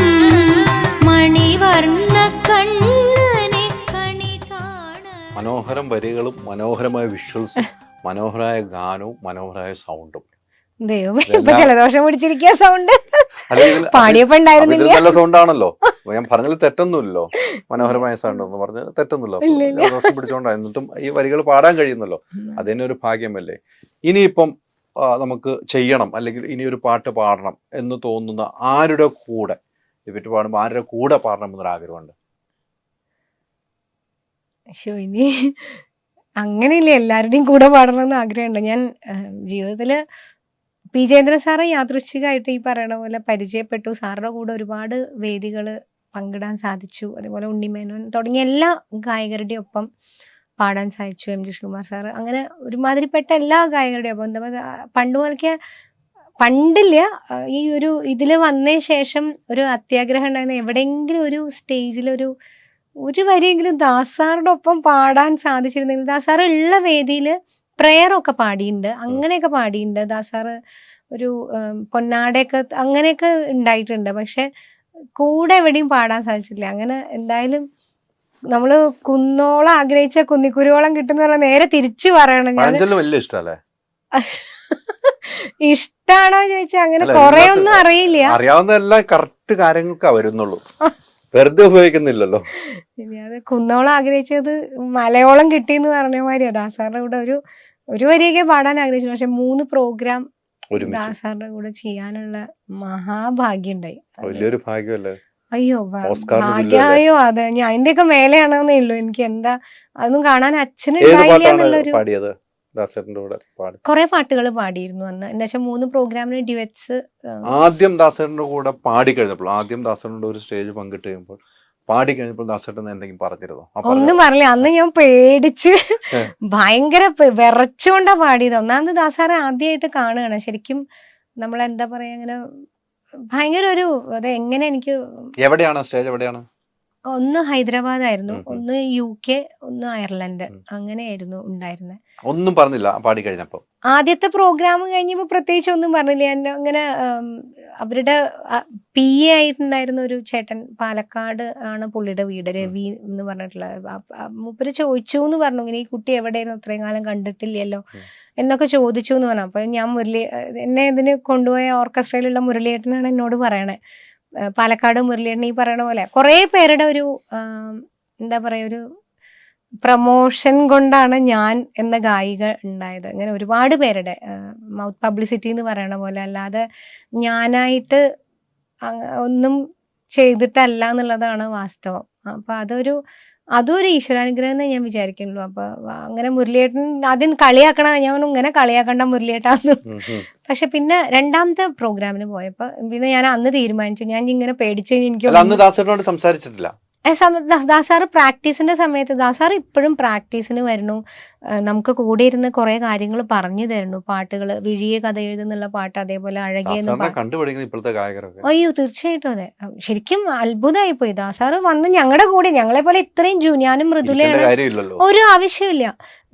മണിവർണ്ണ കണ്ണനെ കണി കാണണം. മനോഹരം വരികളും മനോഹരമായ വിഷ്വൽസും മനോഹരമായ ഗാനവും മനോഹരമായ സൗണ്ടും. ദൈവം ഇപ്പൊ ജലദോഷം പിടിച്ചിരിക്കുക സൗണ്ട് പാടിയപ്പോ ഉണ്ടായിരുന്നില്ല. നല്ല സൗണ്ട് ആണല്ലോ, ഞാൻ പറഞ്ഞതിൽ തെറ്റൊന്നുമില്ലല്ലോ. മനോഹരമായ സൗണ്ട് എന്ന് പറഞ്ഞ് തെറ്റൊന്നുമില്ലോ. ജലദോഷം പിടിച്ചോണ്ടാ, എന്നിട്ടും ഈ വരികൾ പാടാൻ കഴിയുന്നല്ലോ, അതിന്റെ ഒരു ഭാഗ്യമല്ലേ. ഇനിയിപ്പം നമുക്ക് ചെയ്യണം, അല്ലെങ്കിൽ ഇനി ഒരു പാട്ട് പാടണം എന്ന് തോന്നുന്ന ആരുടെ കൂടെ, ഇവറ്റ് പാടുമ്പോൾ ആരുടെ കൂടെ പാടണം എന്നൊരു ആഗ്രഹമുണ്ട്? ഇനി അങ്ങനെയില്ല, എല്ലാവരുടെയും കൂടെ പാടണമെന്ന് ആഗ്രഹമുണ്ട്. ഞാൻ ജീവിതത്തില് പി.ജയചന്ദ്രൻ സാറ് യാദൃശ്ചികമായിട്ട് ഈ പറയണ പോലെ പരിചയപ്പെട്ടു. സാറിന്റെ കൂടെ ഒരുപാട് വേദികൾ പങ്കിടാൻ സാധിച്ചു. അതേപോലെ ഉണ്ണിമേനോൻ തുടങ്ങിയ എല്ലാ ഗായകരുടെയും ഒപ്പം പാടാൻ സാധിച്ചു. എം ജി ശ്രീകുമാർ സാറ്, അങ്ങനെ ഒരുമാതിരിപ്പെട്ട എല്ലാ ഗായകരുടെയും ഒപ്പം. എന്താ പറയുക, പണ്ടില്ല, ഈ ഒരു ഇതിൽ വന്നതിന് ശേഷം ഒരു അത്യാഗ്രഹം ഉണ്ടായിരുന്ന എവിടെയെങ്കിലും ഒരു സ്റ്റേജിൽ ഒരു വരിയെങ്കിലും ദാസാറുടെ ഒപ്പം പാടാൻ സാധിച്ചിരുന്നെങ്കിൽ. ദാസാറ് ഉള്ള വേദിയിൽ പ്രെയറൊക്കെ പാടിയിട്ടുണ്ട്, അങ്ങനെയൊക്കെ പാടിയിട്ടുണ്ട്. ദാസാറ് ഒരു പൊന്നാടയൊക്കെ അങ്ങനെയൊക്കെ ഉണ്ടായിട്ടുണ്ട്. പക്ഷെ കൂടെ എവിടെയും പാടാൻ സാധിച്ചില്ല. അങ്ങനെ എന്തായാലും നമ്മള് കുന്നോളം ആഗ്രഹിച്ച കുന്നിക്കുരുവോളം കിട്ടുന്ന പറഞ്ഞാൽ നേരെ തിരിച്ചു പറയണം. ഇഷ്ടാണോ ചോദിച്ചാൽ അങ്ങനെ കൊറേ ഒന്നും അറിയില്ല, അറിയാവുന്ന എല്ലാം കറക്റ്റ് കാര്യങ്ങൾക്ക് വരുന്നുള്ളൂ, വെറുതെ ഉപയോഗിക്കുന്നില്ലല്ലോ. ഇനി അത് കുന്നോളം ആഗ്രഹിച്ചത് മലയോളം കിട്ടിയെന്ന് പറഞ്ഞ മാതിരി ദാസാറിന്റെ കൂടെ ഒരു വരിയൊക്കെ പാടാൻ ആഗ്രഹിച്ചു. പക്ഷെ 3 പ്രോഗ്രാം ദാസാറിന്റെ കൂടെ ചെയ്യാനുള്ള മഹാഭാഗ്യം ഉണ്ടായി. വലിയൊരു ഭാഗ്യമല്ലേ? അയ്യോ ഭാഗ്യോ, അതെ, ഞാൻ അതിന്റെയൊക്കെ മേലെയാണെന്നേ ഉള്ളൂ. എനിക്ക് എന്താ അതൊന്നും കാണാൻ അച്ഛനുണ്ടായില്ല എന്നുള്ളൊരു. കൊറേ പാട്ടുകൾ പാടിയിരുന്നു അന്ന്. എന്താ വെച്ചാൽ 3 പ്രോഗ്രാമിന് ഡ്യുവറ്റ്സ്. ആദ്യം ദാസേട്ടന്റെ കൂടെ പാടി കഴിഞ്ഞപ്പോൾ, ആദ്യം ദാസേട്ടന്റെ ഒരു സ്റ്റേജ് പങ്കിട്ട് കഴിയുമ്പോൾ പാടി കഴിഞ്ഞപ്പോൾ ദാസേട്ടൻ എന്തെങ്കിലും പറഞ്ഞിരുന്നോ? ഒന്നും പറഞ്ഞില്ല. അന്ന് ഞാൻ പേടിച്ച് ഭയങ്കര വിറച്ചുകൊണ്ടാ പാടിയത്. ഒന്നാമത് ദാസാറെ ആദ്യമായിട്ട് കാണുകയാണ്. ശരിക്കും നമ്മളെന്താ പറയാ, ഇങ്ങനെ ഭയങ്കര ഒരു അത് എങ്ങനെ എനിക്ക്. എവിടെയാണ് സ്റ്റേജ്? എവിടെയാണ്? ഒന്ന് ഹൈദരാബാദ് ആയിരുന്നു, ഒന്ന് UK, ഒന്ന് അയർലൻഡ്, അങ്ങനെയായിരുന്നു ഉണ്ടായിരുന്നത്. ഒന്നും പറഞ്ഞില്ല പാടി കഴിഞ്ഞപ്പോ? ആദ്യത്തെ പ്രോഗ്രാം കഴിഞ്ഞപ്പോ പ്രത്യേകിച്ച് ഒന്നും പറഞ്ഞില്ല. എന്നെ അങ്ങനെ അവരുടെ PA ആയിട്ടുണ്ടായിരുന്ന ഒരു ചേട്ടൻ, പാലക്കാട് ആണ് പുള്ളിയുടെ വീട്, രവി എന്ന് പറഞ്ഞിട്ടുള്ള. മൂപ്പര് ചോദിച്ചു എന്ന് പറഞ്ഞു, ഇങ്ങനെ ഈ കുട്ടി എവിടെയായിരുന്നു, ഇത്രയും കാലം കണ്ടിട്ടില്ലല്ലോ എന്നൊക്കെ ചോദിച്ചു എന്ന് പറഞ്ഞു. അപ്പൊ ഞാൻ എന്നെ ഇതിന് കൊണ്ടുപോയ ഓർക്കസ്ട്രയിലുള്ള മുരളിയേട്ടനാണ് എന്നോട് പറയണേ, പാലക്കാട് മുരളിയേട്ടൻ ഈ പറയണ പോലെ കുറെ പേരുടെ ഒരു എന്താ പറയാ, ഒരു പ്രമോഷൻ കൊണ്ടാണ് ഞാൻ എന്ന ഗായിക ഉണ്ടായത്. അങ്ങനെ ഒരുപാട് പേരുടെ മൗത്ത് പബ്ലിസിറ്റി എന്ന് പറയണ പോലെ, അല്ലാതെ ഞാനായിട്ട് ഒന്നും ചെയ്തിട്ടല്ല എന്നുള്ളതാണ് വാസ്തവം. അപ്പൊ അതൊരു ഈശ്വരാനുഗ്രഹം എന്ന് ഞാൻ വിചാരിക്കുന്നുള്ളൂ. അപ്പൊ അങ്ങനെ മുരളിയേട്ടൻ ആദ്യം കളിയാക്കണ, ഞാൻ ഇങ്ങനെ കളിയാക്കണ്ട മുരളിയേട്ടാന്ന്. പക്ഷെ പിന്നെ രണ്ടാമത്തെ പ്രോഗ്രാമിന് പോയപ്പോ പിന്നെ ഞാൻ അന്ന് തീരുമാനിച്ചു, ഞാൻ ഇങ്ങനെ പേടിച്ചു. എനിക്ക് സംസാരിച്ചിട്ടില്ല. ദാസാറ് പ്രാക്ടീസിന്റെ സമയത്ത്, ദാസാറ് ഇപ്പോഴും പ്രാക്ടീസിന് വരുന്നു, നമുക്ക് കൂടെ ഇരുന്ന് കുറെ കാര്യങ്ങൾ പറഞ്ഞു തരുന്നു. പാട്ടുകള്, വിഴിയെ കഥ എഴുതുന്നുള്ള പാട്ട്, അതേപോലെ അഴകിയ. അയ്യോ തീർച്ചയായിട്ടും അതെ, ശരിക്കും അത്ഭുതമായി പോയി. ദാസാറ് വന്ന് ഞങ്ങളുടെ കൂടെ, ഞങ്ങളെ പോലെ ഇത്രയും ഞാനും മൃദുലയാണ്, ഒരു ആവശ്യമില്ല.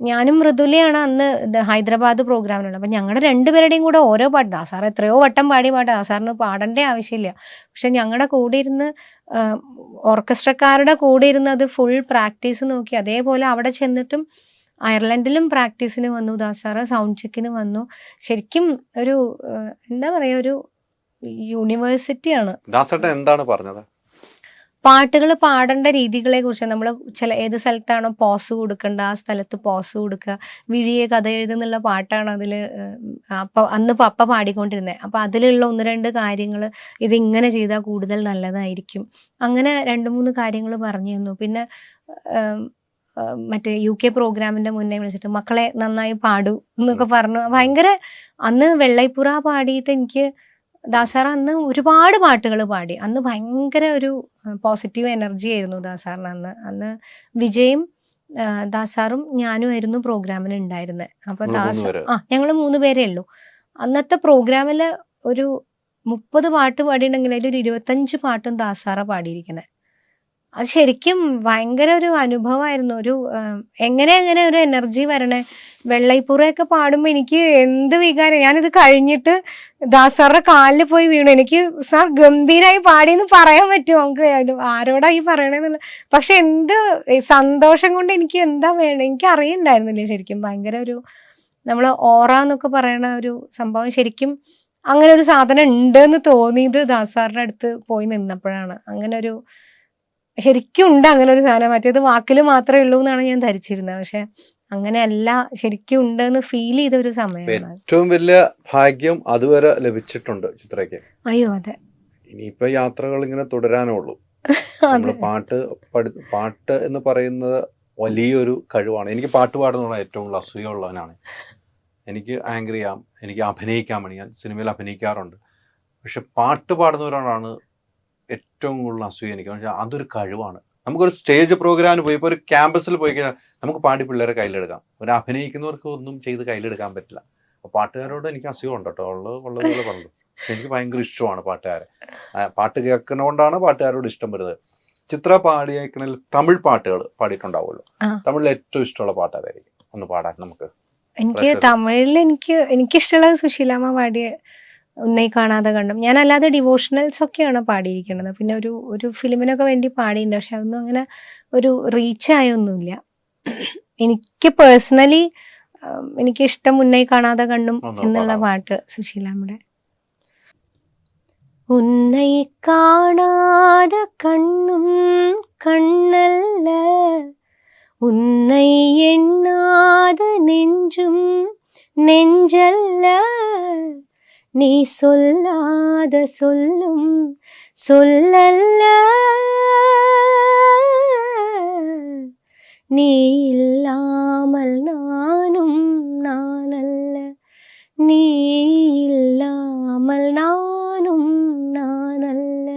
ഞാനും മൃദുലയാണ് അന്ന് ഹൈദരാബാദ് പ്രോഗ്രാമിനുള്ളത്. അപ്പൊ ഞങ്ങളുടെ രണ്ടുപേരുടെയും കൂടെ ഓരോ പാട്ട്, ദാസാർ എത്രയോ വട്ടം പാടിയ പാട്ട്, ദാസാറിന് പാടേണ്ട ആവശ്യമില്ല. പക്ഷെ ഞങ്ങളുടെ കൂടെ ഇരുന്ന്, ഓർക്കസ്ട്രക്കാരുടെ കൂടെ ഇരുന്ന് അത് ഫുൾ പ്രാക്ടീസ് നോക്കി. അതേപോലെ അവിടെ ചെന്നിട്ടും അയർലൻഡിലും പ്രാക്ടീസിന് വന്നു ദാസാറ്, സൗണ്ട് ചെക്കിന് വന്നു. ശരിക്കും ഒരു എന്താ പറയാ, ഒരു യൂണിവേഴ്സിറ്റിയാണ്. ദാസേട്ടൻ എന്താണ് പറഞ്ഞത്? പാട്ടുകൾ പാടേണ്ട രീതികളെ കുറിച്ച്, നമ്മൾ ഏത് സ്ഥലത്താണോ പോസ് കൊടുക്കേണ്ട ആ സ്ഥലത്ത് പോസ് കൊടുക്കുക. വിഴിയെ കഥ എഴുതുന്നുള്ള പാട്ടാണ് അതിൽ അന്ന് പപ്പ പാടിക്കൊണ്ടിരുന്നത്. അപ്പൊ അതിലുള്ള 1-2 കാര്യങ്ങൾ, ഇതിങ്ങനെ ചെയ്താൽ കൂടുതൽ നല്ലതായിരിക്കും, അങ്ങനെ 2-3 കാര്യങ്ങൾ പറഞ്ഞു തന്നു. പിന്നെ മറ്റേ UK പ്രോഗ്രാമിന്റെ മുന്നേ വിളിച്ചിട്ട് മക്കളെ നന്നായി പാടൂ എന്നൊക്കെ പറഞ്ഞു. ഭയങ്കര അന്ന് വെള്ളൈപ്പുറ പാടിയിട്ട് എനിക്ക് ദാസാർ അന്ന് ഒരുപാട് പാട്ടുകൾ പാടി. അന്ന് ഭയങ്കര ഒരു പോസിറ്റീവ് എനർജി ആയിരുന്നു ദാസാറിന്. അന്ന് വിജയും ദാസാറും ഞാനും ആയിരുന്നു പ്രോഗ്രാമിന് ഉണ്ടായിരുന്നത്. അപ്പൊ ഞങ്ങൾ 3 പേരേ ഉള്ളൂ. അന്നത്തെ പ്രോഗ്രാമിൽ ഒരു 30 പാട്ട് പാടിയിട്ടുണ്ടെങ്കിൽ അതിൽ ഒരു 25 പാട്ടും ദാസാറ പാടിയിരിക്കണേ. അത് ശരിക്കും ഭയങ്കര ഒരു അനുഭവമായിരുന്നു. എങ്ങനെ ഒരു എനർജി വരണേ. വെള്ളൈപ്പുറയൊക്കെ പാടുമ്പോ എനിക്ക് എന്ത് വികാരം. ഞാനിത് കഴിഞ്ഞിട്ട് ദാസാറുടെ കാലിൽ പോയി വീണു. എനിക്ക് സാർ ഗംഭീരായി പാടിയെന്ന് പറയാൻ പറ്റുമോ നമുക്ക്? ഇത് ആരോടാ ഈ പറയണെന്നുള്ള. പക്ഷെ എന്ത് സന്തോഷം കൊണ്ട് എനിക്ക് എന്താ വേണം എനിക്ക് അറിയണ്ടായിരുന്നില്ല. ശരിക്കും ഭയങ്കര ഒരു നമ്മൾ ഓറ എന്നൊക്കെ പറയുന്ന ഒരു സംഭവം ശരിക്കും അങ്ങനെ ഒരു സാധനം ഉണ്ടെന്ന് തോന്നിയത് ദാസാറിന്റെ അടുത്ത് പോയി നിന്നപ്പോഴാണ്. അങ്ങനെ ഒരു ശരിക്കും ഉണ്ട് അങ്ങനെ ഒരു സാധനം. മറ്റേത് വാക്കിൽ മാത്രമേ ഉള്ളൂ എന്നാണ് ഞാൻ ധരിച്ചിരുന്നത്. പക്ഷെ അങ്ങനെയല്ല, ശരിക്കും ഉണ്ടെന്ന് ഫീൽ ചെയ്ത ഒരു സമയമാണ്. ഏറ്റവും വലിയ ഭാഗ്യം അതുവരെ ലഭിച്ചിട്ടുണ്ട് ചിത്രയ്ക്ക്. അയ്യോ അതെ. ഇനിയിപ്പോ യാത്രകൾ ഇങ്ങനെ തുടരാനേ ഉള്ളൂ. നമ്മള് പാട്ട് എന്ന് പറയുന്നത് വലിയൊരു കഴിവാണ്. എനിക്ക് പാട്ട് പാടുന്നതാണ് ഏറ്റവും കൂടുതൽ അസൂയുള്ളവനാണ്. എനിക്ക് ആങ്കർ ചെയ്യാം, എനിക്ക് അഭിനയിക്കാൻ വേണ്ടി, ഞാൻ സിനിമയിൽ അഭിനയിക്കാറുണ്ട്. പക്ഷെ പാട്ട് പാടുന്നവരാണ് ഏറ്റവും കൂടുതൽ അസൂയ എനിക്ക്. പക്ഷേ അതൊരു കഴിവാണ്. നമുക്കൊരു സ്റ്റേജ് പ്രോഗ്രാമിന് പോയി, ഇപ്പോൾ ഒരു ക്യാമ്പസിൽ പോയി കഴിഞ്ഞാൽ നമുക്ക് പാടി പിള്ളേരെ കയ്യിലെടുക്കാം. ഒരു അഭിനയിക്കുന്നവർക്ക് ഒന്നും ചെയ്ത് കയ്യിലെടുക്കാൻ പറ്റില്ല. അപ്പോൾ പാട്ടുകാരോട് എനിക്ക് അസൂയ ഉണ്ട് കേട്ടോ, ഉള്ളതുപോലെ പറഞ്ഞു. എനിക്ക് ഭയങ്കര ഇഷ്ടമാണ് പാട്ടുകാരെ. പാട്ട് കേൾക്കുന്നതുകൊണ്ടാണ് പാട്ടുകാരോട് ഇഷ്ടം വരുന്നത്. ചിത്ര പാടിയേക്കണേൽ തമിഴ് പാട്ടുകൾ പാടിയിട്ടുണ്ടാവുമല്ലോ. തമിഴിൽ ഏറ്റവും ഇഷ്ടമുള്ള പാട്ട് അതായിരിക്കും, ഒന്ന് പാടാൻ നമുക്ക്. എനിക്ക് തമിഴിൽ എനിക്കിഷ്ടമുള്ളത് സുശീലാമ്മ പാടിയ ഉന്നൈ കാണാതെ കണ്ടും. ഞാൻ അല്ലാതെ ഡിവോഷണൽസ് ഒക്കെയാണ് പാടിയിരിക്കുന്നത്. പിന്നെ ഒരു ഫിലിമിനൊക്കെ വേണ്ടി പാടിയിട്ടുണ്ട്. പക്ഷെ അതൊന്നും അങ്ങനെ ഒരു റീച്ച് ആയൊന്നുമില്ല. എനിക്ക് പേഴ്സണലി എനിക്കിഷ്ടം ഉന്നൈ കാണാതെ കണ്ടും എന്നുള്ള പാട്ട് സുശീലാമ്മയുടെ. ഉന്നൈ കാണാതെ കണ്ണും കണ്ണല്ല, ഉന്നൈ എണ്ണാതെ നെഞ്ചും നെഞ്ചല്ല, നീ சொல்லாத சொல்லும் சொல்லல்ல, நீ இல்லாமல் நானும் நானல்ல, நீ ഇല്ലാமல் നാനും നാനല്ല.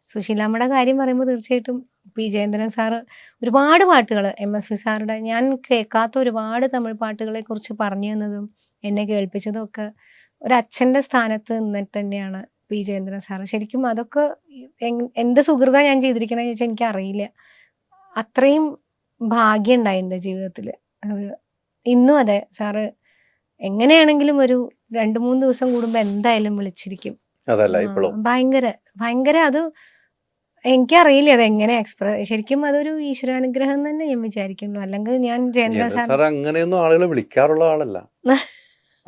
സുശീലാമ്മയുടെ കാര്യം പറയുമ്പോൾ തീർച്ചയായിട്ടും പി ജയേന്ദ്രൻ സാറ് ഒരുപാട് പാട്ടുകൾ, MSV സാറുടെ ഞാൻ കേൾക്കാത്ത ഒരുപാട് തമിഴ് പാട്ടുകളെ കുറിച്ച് പറഞ്ഞു തന്നതും എന്നെ കേൾപ്പിച്ചതും ഒക്കെ ഒരച്ഛൻ്റെ സ്ഥാനത്ത് നിന്നിട്ട് തന്നെയാണ് പി ജയേന്ദ്രൻ സാറ്. ശരിക്കും അതൊക്കെ എന്ത് സുഹൃത ഞാൻ ചെയ്തിരിക്കണമെന്ന് ചോദിച്ചാൽ എനിക്കറിയില്ല. അത്രയും ഭാഗ്യം ഉണ്ടായിട്ടുണ്ട് ജീവിതത്തിൽ. അത് ഇന്നും അതെ. സാറ് എങ്ങനെയാണെങ്കിലും ഒരു 2-3 ദിവസം കൂടുമ്പോൾ എന്തായാലും വിളിച്ചിരിക്കും. ഭയങ്കര ഭയങ്കര അത് എനിക്കറിയില്ല അതെങ്ങനെ ശരിക്കും അതൊരു ഈശ്വരാനുഗ്രഹം തന്നെ ഞാൻ വിചാരിക്കുന്നു. അല്ലെങ്കിൽ ഞാൻ ജയേന്ദ്ര സാർ അങ്ങനെയൊന്നും ആളുകളെ വിളിക്കാറുള്ള ആളല്ല.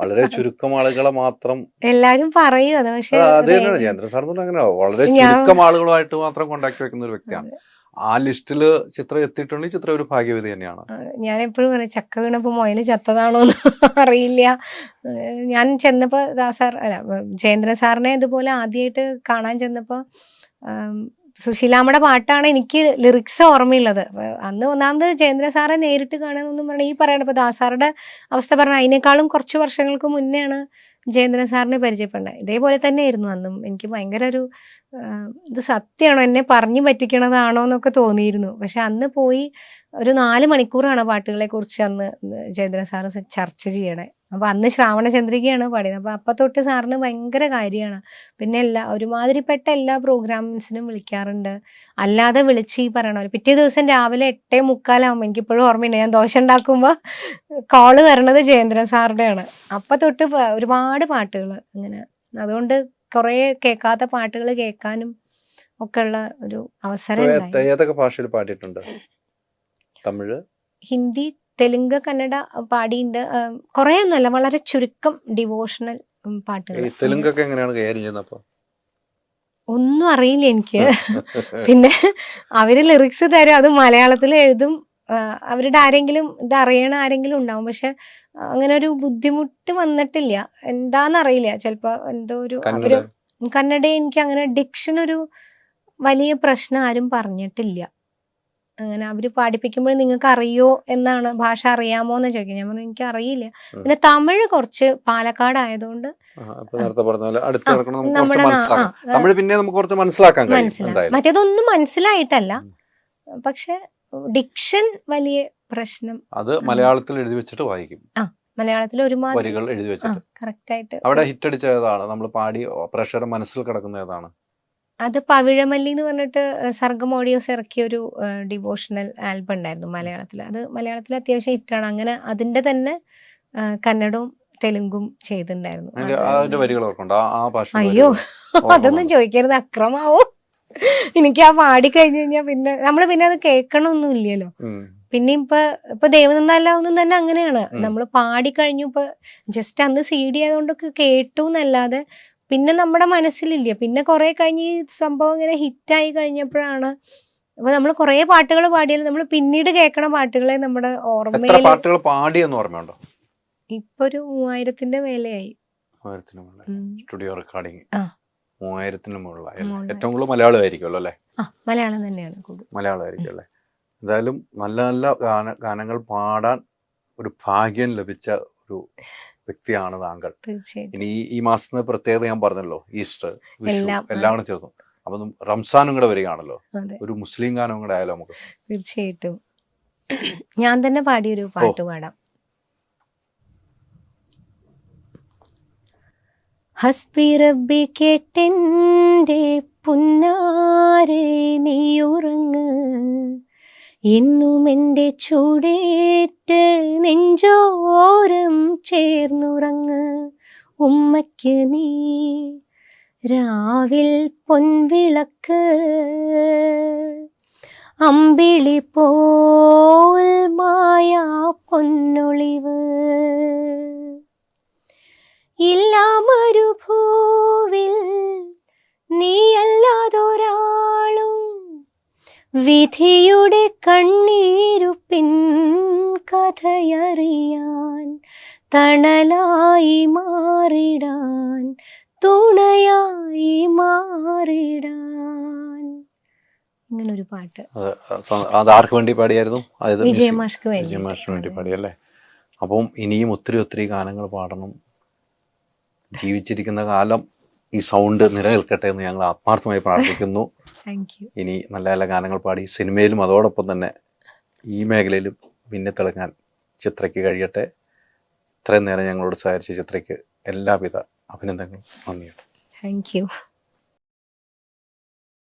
വളരെ ചുരുക്കം ആളുകളെ മാത്രം എല്ലാരും പറയും അത്. പക്ഷെ ജയേന്ദ്ര സാർ അങ്ങനെ വളരെ ചുരുക്കം ആളുകളുമായിട്ട് മാത്രം കോണ്ടാക്ട് വെക്കുന്ന ഒരു വ്യക്തിയാണ്. ആ ലിസ്റ്റില് ചിത്രം എത്തിയിട്ടുണ്ടെങ്കിൽ ചിത്രം ഒരു ഭാഗ്യവതി തന്നെയാണ്. ഞാൻ എപ്പോഴും പറയും ചക്ക വീണപ്പോ മൊയില് ചത്തതാണോന്ന് അറിയില്ല. ഞാൻ ചെന്നപ്പോ ജയേന്ദ്രൻ സാറിനെ ഇതുപോലെ ആദ്യമായിട്ട് കാണാൻ ചെന്നപ്പോ സുശീലാമ്മയുടെ പാട്ടാണ് എനിക്ക് ലിറിക്സ് ഓർമ്മയുള്ളത്. അന്ന് ഒന്നാമത് ജയേന്ദ്ര സാറെ നേരിട്ട് കാണാനൊന്നും പറഞ്ഞാൽ ഈ പറയണ ഇപ്പൊ ദാസാറുടെ അവസ്ഥ പറഞ്ഞാൽ അതിനേക്കാളും കുറച്ച് വർഷങ്ങൾക്ക് മുന്നെയാണ് ജയേന്ദ്രൻ സാറിനെ പരിചയപ്പെടുന്നത്. ഇതേപോലെ തന്നെ ആയിരുന്നു അന്നും. എനിക്ക് ഭയങ്കര ഒരു ഇത് സത്യമാണോ എന്നെ പറഞ്ഞു പറ്റിക്കണതാണോ എന്നൊക്കെ തോന്നിയിരുന്നു. പക്ഷെ അന്ന് പോയി ഒരു 4 മണിക്കൂറാണ് പാട്ടുകളെ കുറിച്ച് അന്ന് ജയേന്ദ്രൻ സാറ് ചർച്ച ചെയ്യണേ. അപ്പൊ അന്ന് ശ്രാവണചന്ദ്രികയാണ് പാടിയത്. അപ്പൊ തൊട്ട് സാറിന് ഭയങ്കര കാര്യമാണ്. പിന്നെ ഒരുമാതിരിപ്പെട്ട എല്ലാ പ്രോഗ്രാംസിനും വിളിക്കാറുണ്ട്. അല്ലാതെ വിളിച്ച് ഈ പറയണ പിറ്റേ ദിവസം രാവിലെ 8:45 എനിക്കിപ്പോഴും ഓർമ്മയുണ്ട്. ഞാൻ ദോശ ഉണ്ടാക്കുമ്പോൾ കോള് വരണത് ജയേന്ദ്രൻ സാറുടെയാണ്. അപ്പൊ തൊട്ട് ഒരുപാട് പാട്ടുകൾ അങ്ങനെ. അതുകൊണ്ട് കുറെ കേൾക്കാത്ത പാട്ടുകൾ കേൾക്കാനും ഒക്കെ ഉള്ള ഒരു അവസരം. ഏതൊക്കെ ഭാഷയിൽ പാടിയിട്ടുണ്ട്? തമിഴ്, ഹിന്ദി, തെലുങ്ക്, കന്നഡ പാടിയിട്ടുണ്ട്. കുറെ ഒന്നുമല്ല, വളരെ ചുരുക്കം ഡിവോഷണൽ പാട്ടുകൾ. തെലുങ്കൊക്കെ എങ്ങനെയാണ് കൈകാര്യം ചെയ്യുന്നത്? ഒന്നും അറിയില്ല എനിക്ക്. പിന്നെ അവര് ലിറിക്സ് തരും, അത് മലയാളത്തിൽ എഴുതും. അവരുടെ ആരെങ്കിലും ഇത് അറിയണ ആരെങ്കിലും ഉണ്ടാവും. പക്ഷെ അങ്ങനെ ഒരു ബുദ്ധിമുട്ട് വന്നിട്ടില്ല. എന്താന്നറിയില്ല. ചിലപ്പോ എന്തോ ഒരു കന്നഡ എനിക്ക് അങ്ങനെ ഡിക്ഷൻ ഒരു വലിയ പ്രശ്നം ആരും പറഞ്ഞിട്ടില്ല. അങ്ങനെ അവര് പാടിപ്പിക്കുമ്പോൾ നിങ്ങൾക്ക് അറിയോ എന്നാണ്, ഭാഷ അറിയാമോ എന്ന് ചോദിക്കും. ഞാൻ പറഞ്ഞു എനിക്ക് അറിയില്ല. പിന്നെ തമിഴ് കുറച്ച് പാലക്കാട് ആയതുകൊണ്ട് മറ്റേതൊന്നും മനസ്സിലായിട്ടല്ല. പക്ഷെ ഡിക്ഷൻ വലിയ പ്രശ്നം. അത് മലയാളത്തിൽ എഴുതി വെച്ചിട്ട് വായിക്കും. മലയാളത്തിൽ ഒരുമാതിരി എഴുതി വെച്ചിട്ട് കറക്റ്റ് ആയിട്ട്. അവിടെ ഹിറ്റ് അടിച്ച ഏതാണ്? നമ്മൾ പാടി പ്രഷർ മനസ്സിൽ കിടക്കുന്ന ഏതാണ്? അത് പവിഴമല്ലി എന്ന് പറഞ്ഞിട്ട് സർഗം ഓഡിയോസ് ഇറക്കിയ ഒരു ഡിവോഷണൽ ആൽബം ഉണ്ടായിരുന്നു മലയാളത്തിൽ. അത് മലയാളത്തിൽ അത്യാവശ്യം ഹിറ്റാണ്. അങ്ങനെ അതിന്റെ തന്നെ കന്നഡവും തെലുങ്കും ചെയ്തിട്ടുണ്ടായിരുന്നു. അയ്യോ അതൊന്നും ചോദിക്കരുത്, അക്രമാവും. എനിക്ക് ആ പാടി കഴിഞ്ഞു കഴിഞ്ഞാൽ പിന്നെ അത് കേൾക്കണമൊന്നും ഇല്ലല്ലോ. പിന്നെ ഇപ്പൊ ദേവനന്ദാലാവുന്ന തന്നെ അങ്ങനെയാണ്. നമ്മൾ പാടി കഴിഞ്ഞു, ഇപ്പൊ ജസ്റ്റ് അന്ന് CD ആയതുകൊണ്ടൊക്കെ കേട്ടു എന്നല്ലാതെ പിന്നെ നമ്മുടെ മനസ്സിലില്ല. പിന്നെ കുറെ കഴിഞ്ഞ് ഈ സംഭവം ഇങ്ങനെ ഹിറ്റായി കഴിഞ്ഞപ്പോഴാണ്, അപ്പൊ നമ്മൾ കുറെ പാട്ടുകൾ പാടിയാലും നമ്മൾ പിന്നീട് കേൾക്കണ പാട്ടുകളെ നമ്മുടെ ഓർമ്മയിൽ. പാട്ടുകൾ പാടിയെന്ന് ഓർമ്മയുണ്ടോ? ഇപ്പൊ ഒരു 3000-ന്റെ മേലെയായി. സ്റ്റുഡിയോ റെക്കോർഡിംഗ് 3000-ന് മുകളിലായി. ഏറ്റവും കൂടുതൽ മലയാളമായിരിക്കുമല്ലോ അല്ലേ? മലയാളം തന്നെയാണ് കൂടുതൽ. മലയാളമായിരിക്കും അല്ലേ? എന്തായാലും നല്ല നല്ല ഗാനങ്ങൾ പാടാൻ ഒരു ഭാഗ്യം ലഭിച്ച ഒരു വ്യക്തിയാണ് താങ്കൾ. ഇനി ഈ മാസത്തിന് പ്രത്യേകത ഞാൻ പറഞ്ഞല്ലോ, ഈസ്റ്റർ, വിഷു എല്ലാം കൂടെ ചേർന്നു. അപ്പൊ റംസാനും കൂടെ വരികയാണല്ലോ, ഒരു മുസ്ലിം ഗാനം കൂടെ ആയാലോ നമുക്ക്? തീർച്ചയായിട്ടും ഞാൻ തന്നെ പാടിയൊരു പാട്ട് പാടാം. ഹസ്ബി റബ്ബി കേട്ടെന്റെ പുന്നാരെ നീയുറങ്ങ്, എന്നും എൻ്റെ ചൂടേറ്റ് നെഞ്ചോരം ചേർന്നുറങ്ങ്. ഉമ്മയ്ക്ക് നീ രാവിൽ പൊൻവിളക്ക്, അമ്പിളി പോൽ മായാ പൊന്നൊളിവ്. ഇല്ലാമരുഭൂവിൽ നീയല്ലാതൊരാളും, വിധിയുടെ കണ്ണീരുപ്പിൻ കഥയറിയാൻ, തണലായി മാറിടാൻ, തുണയായി മാറിടാൻ. ഇങ്ങനൊരു പാട്ട്. അത് ആർക്ക് വേണ്ടി പാടിയായിരുന്നു? വിജയമാഷ്ക്ക് വേണ്ടി പാടിയല്ലേ? അപ്പം ഇനിയും ഒത്തിരി ഒത്തിരി ഗാനങ്ങൾ പാടണം. ജീവിച്ചിരിക്കുന്ന കാലം ഈ സൗണ്ട് നിലനിൽക്കട്ടെ എന്ന് ഞങ്ങൾ ആത്മാർത്ഥമായി പ്രാർത്ഥിക്കുന്നു. ഇനി നല്ല നല്ല ഗാനങ്ങൾ പാടി സിനിമയിലും അതോടൊപ്പം തന്നെ ഈ മേഖലയിലും പിന്നെ തിളങ്ങാൻ ചിത്രയ്ക്ക് കഴിയട്ടെ. ഇത്രയും നേരം ഞങ്ങളോട് സഹകരിച്ച ചിത്രയ്ക്ക് എല്ലാവിധ അഭിനന്ദനങ്ങളും, നന്ദിയുണ്ട്. Thank you.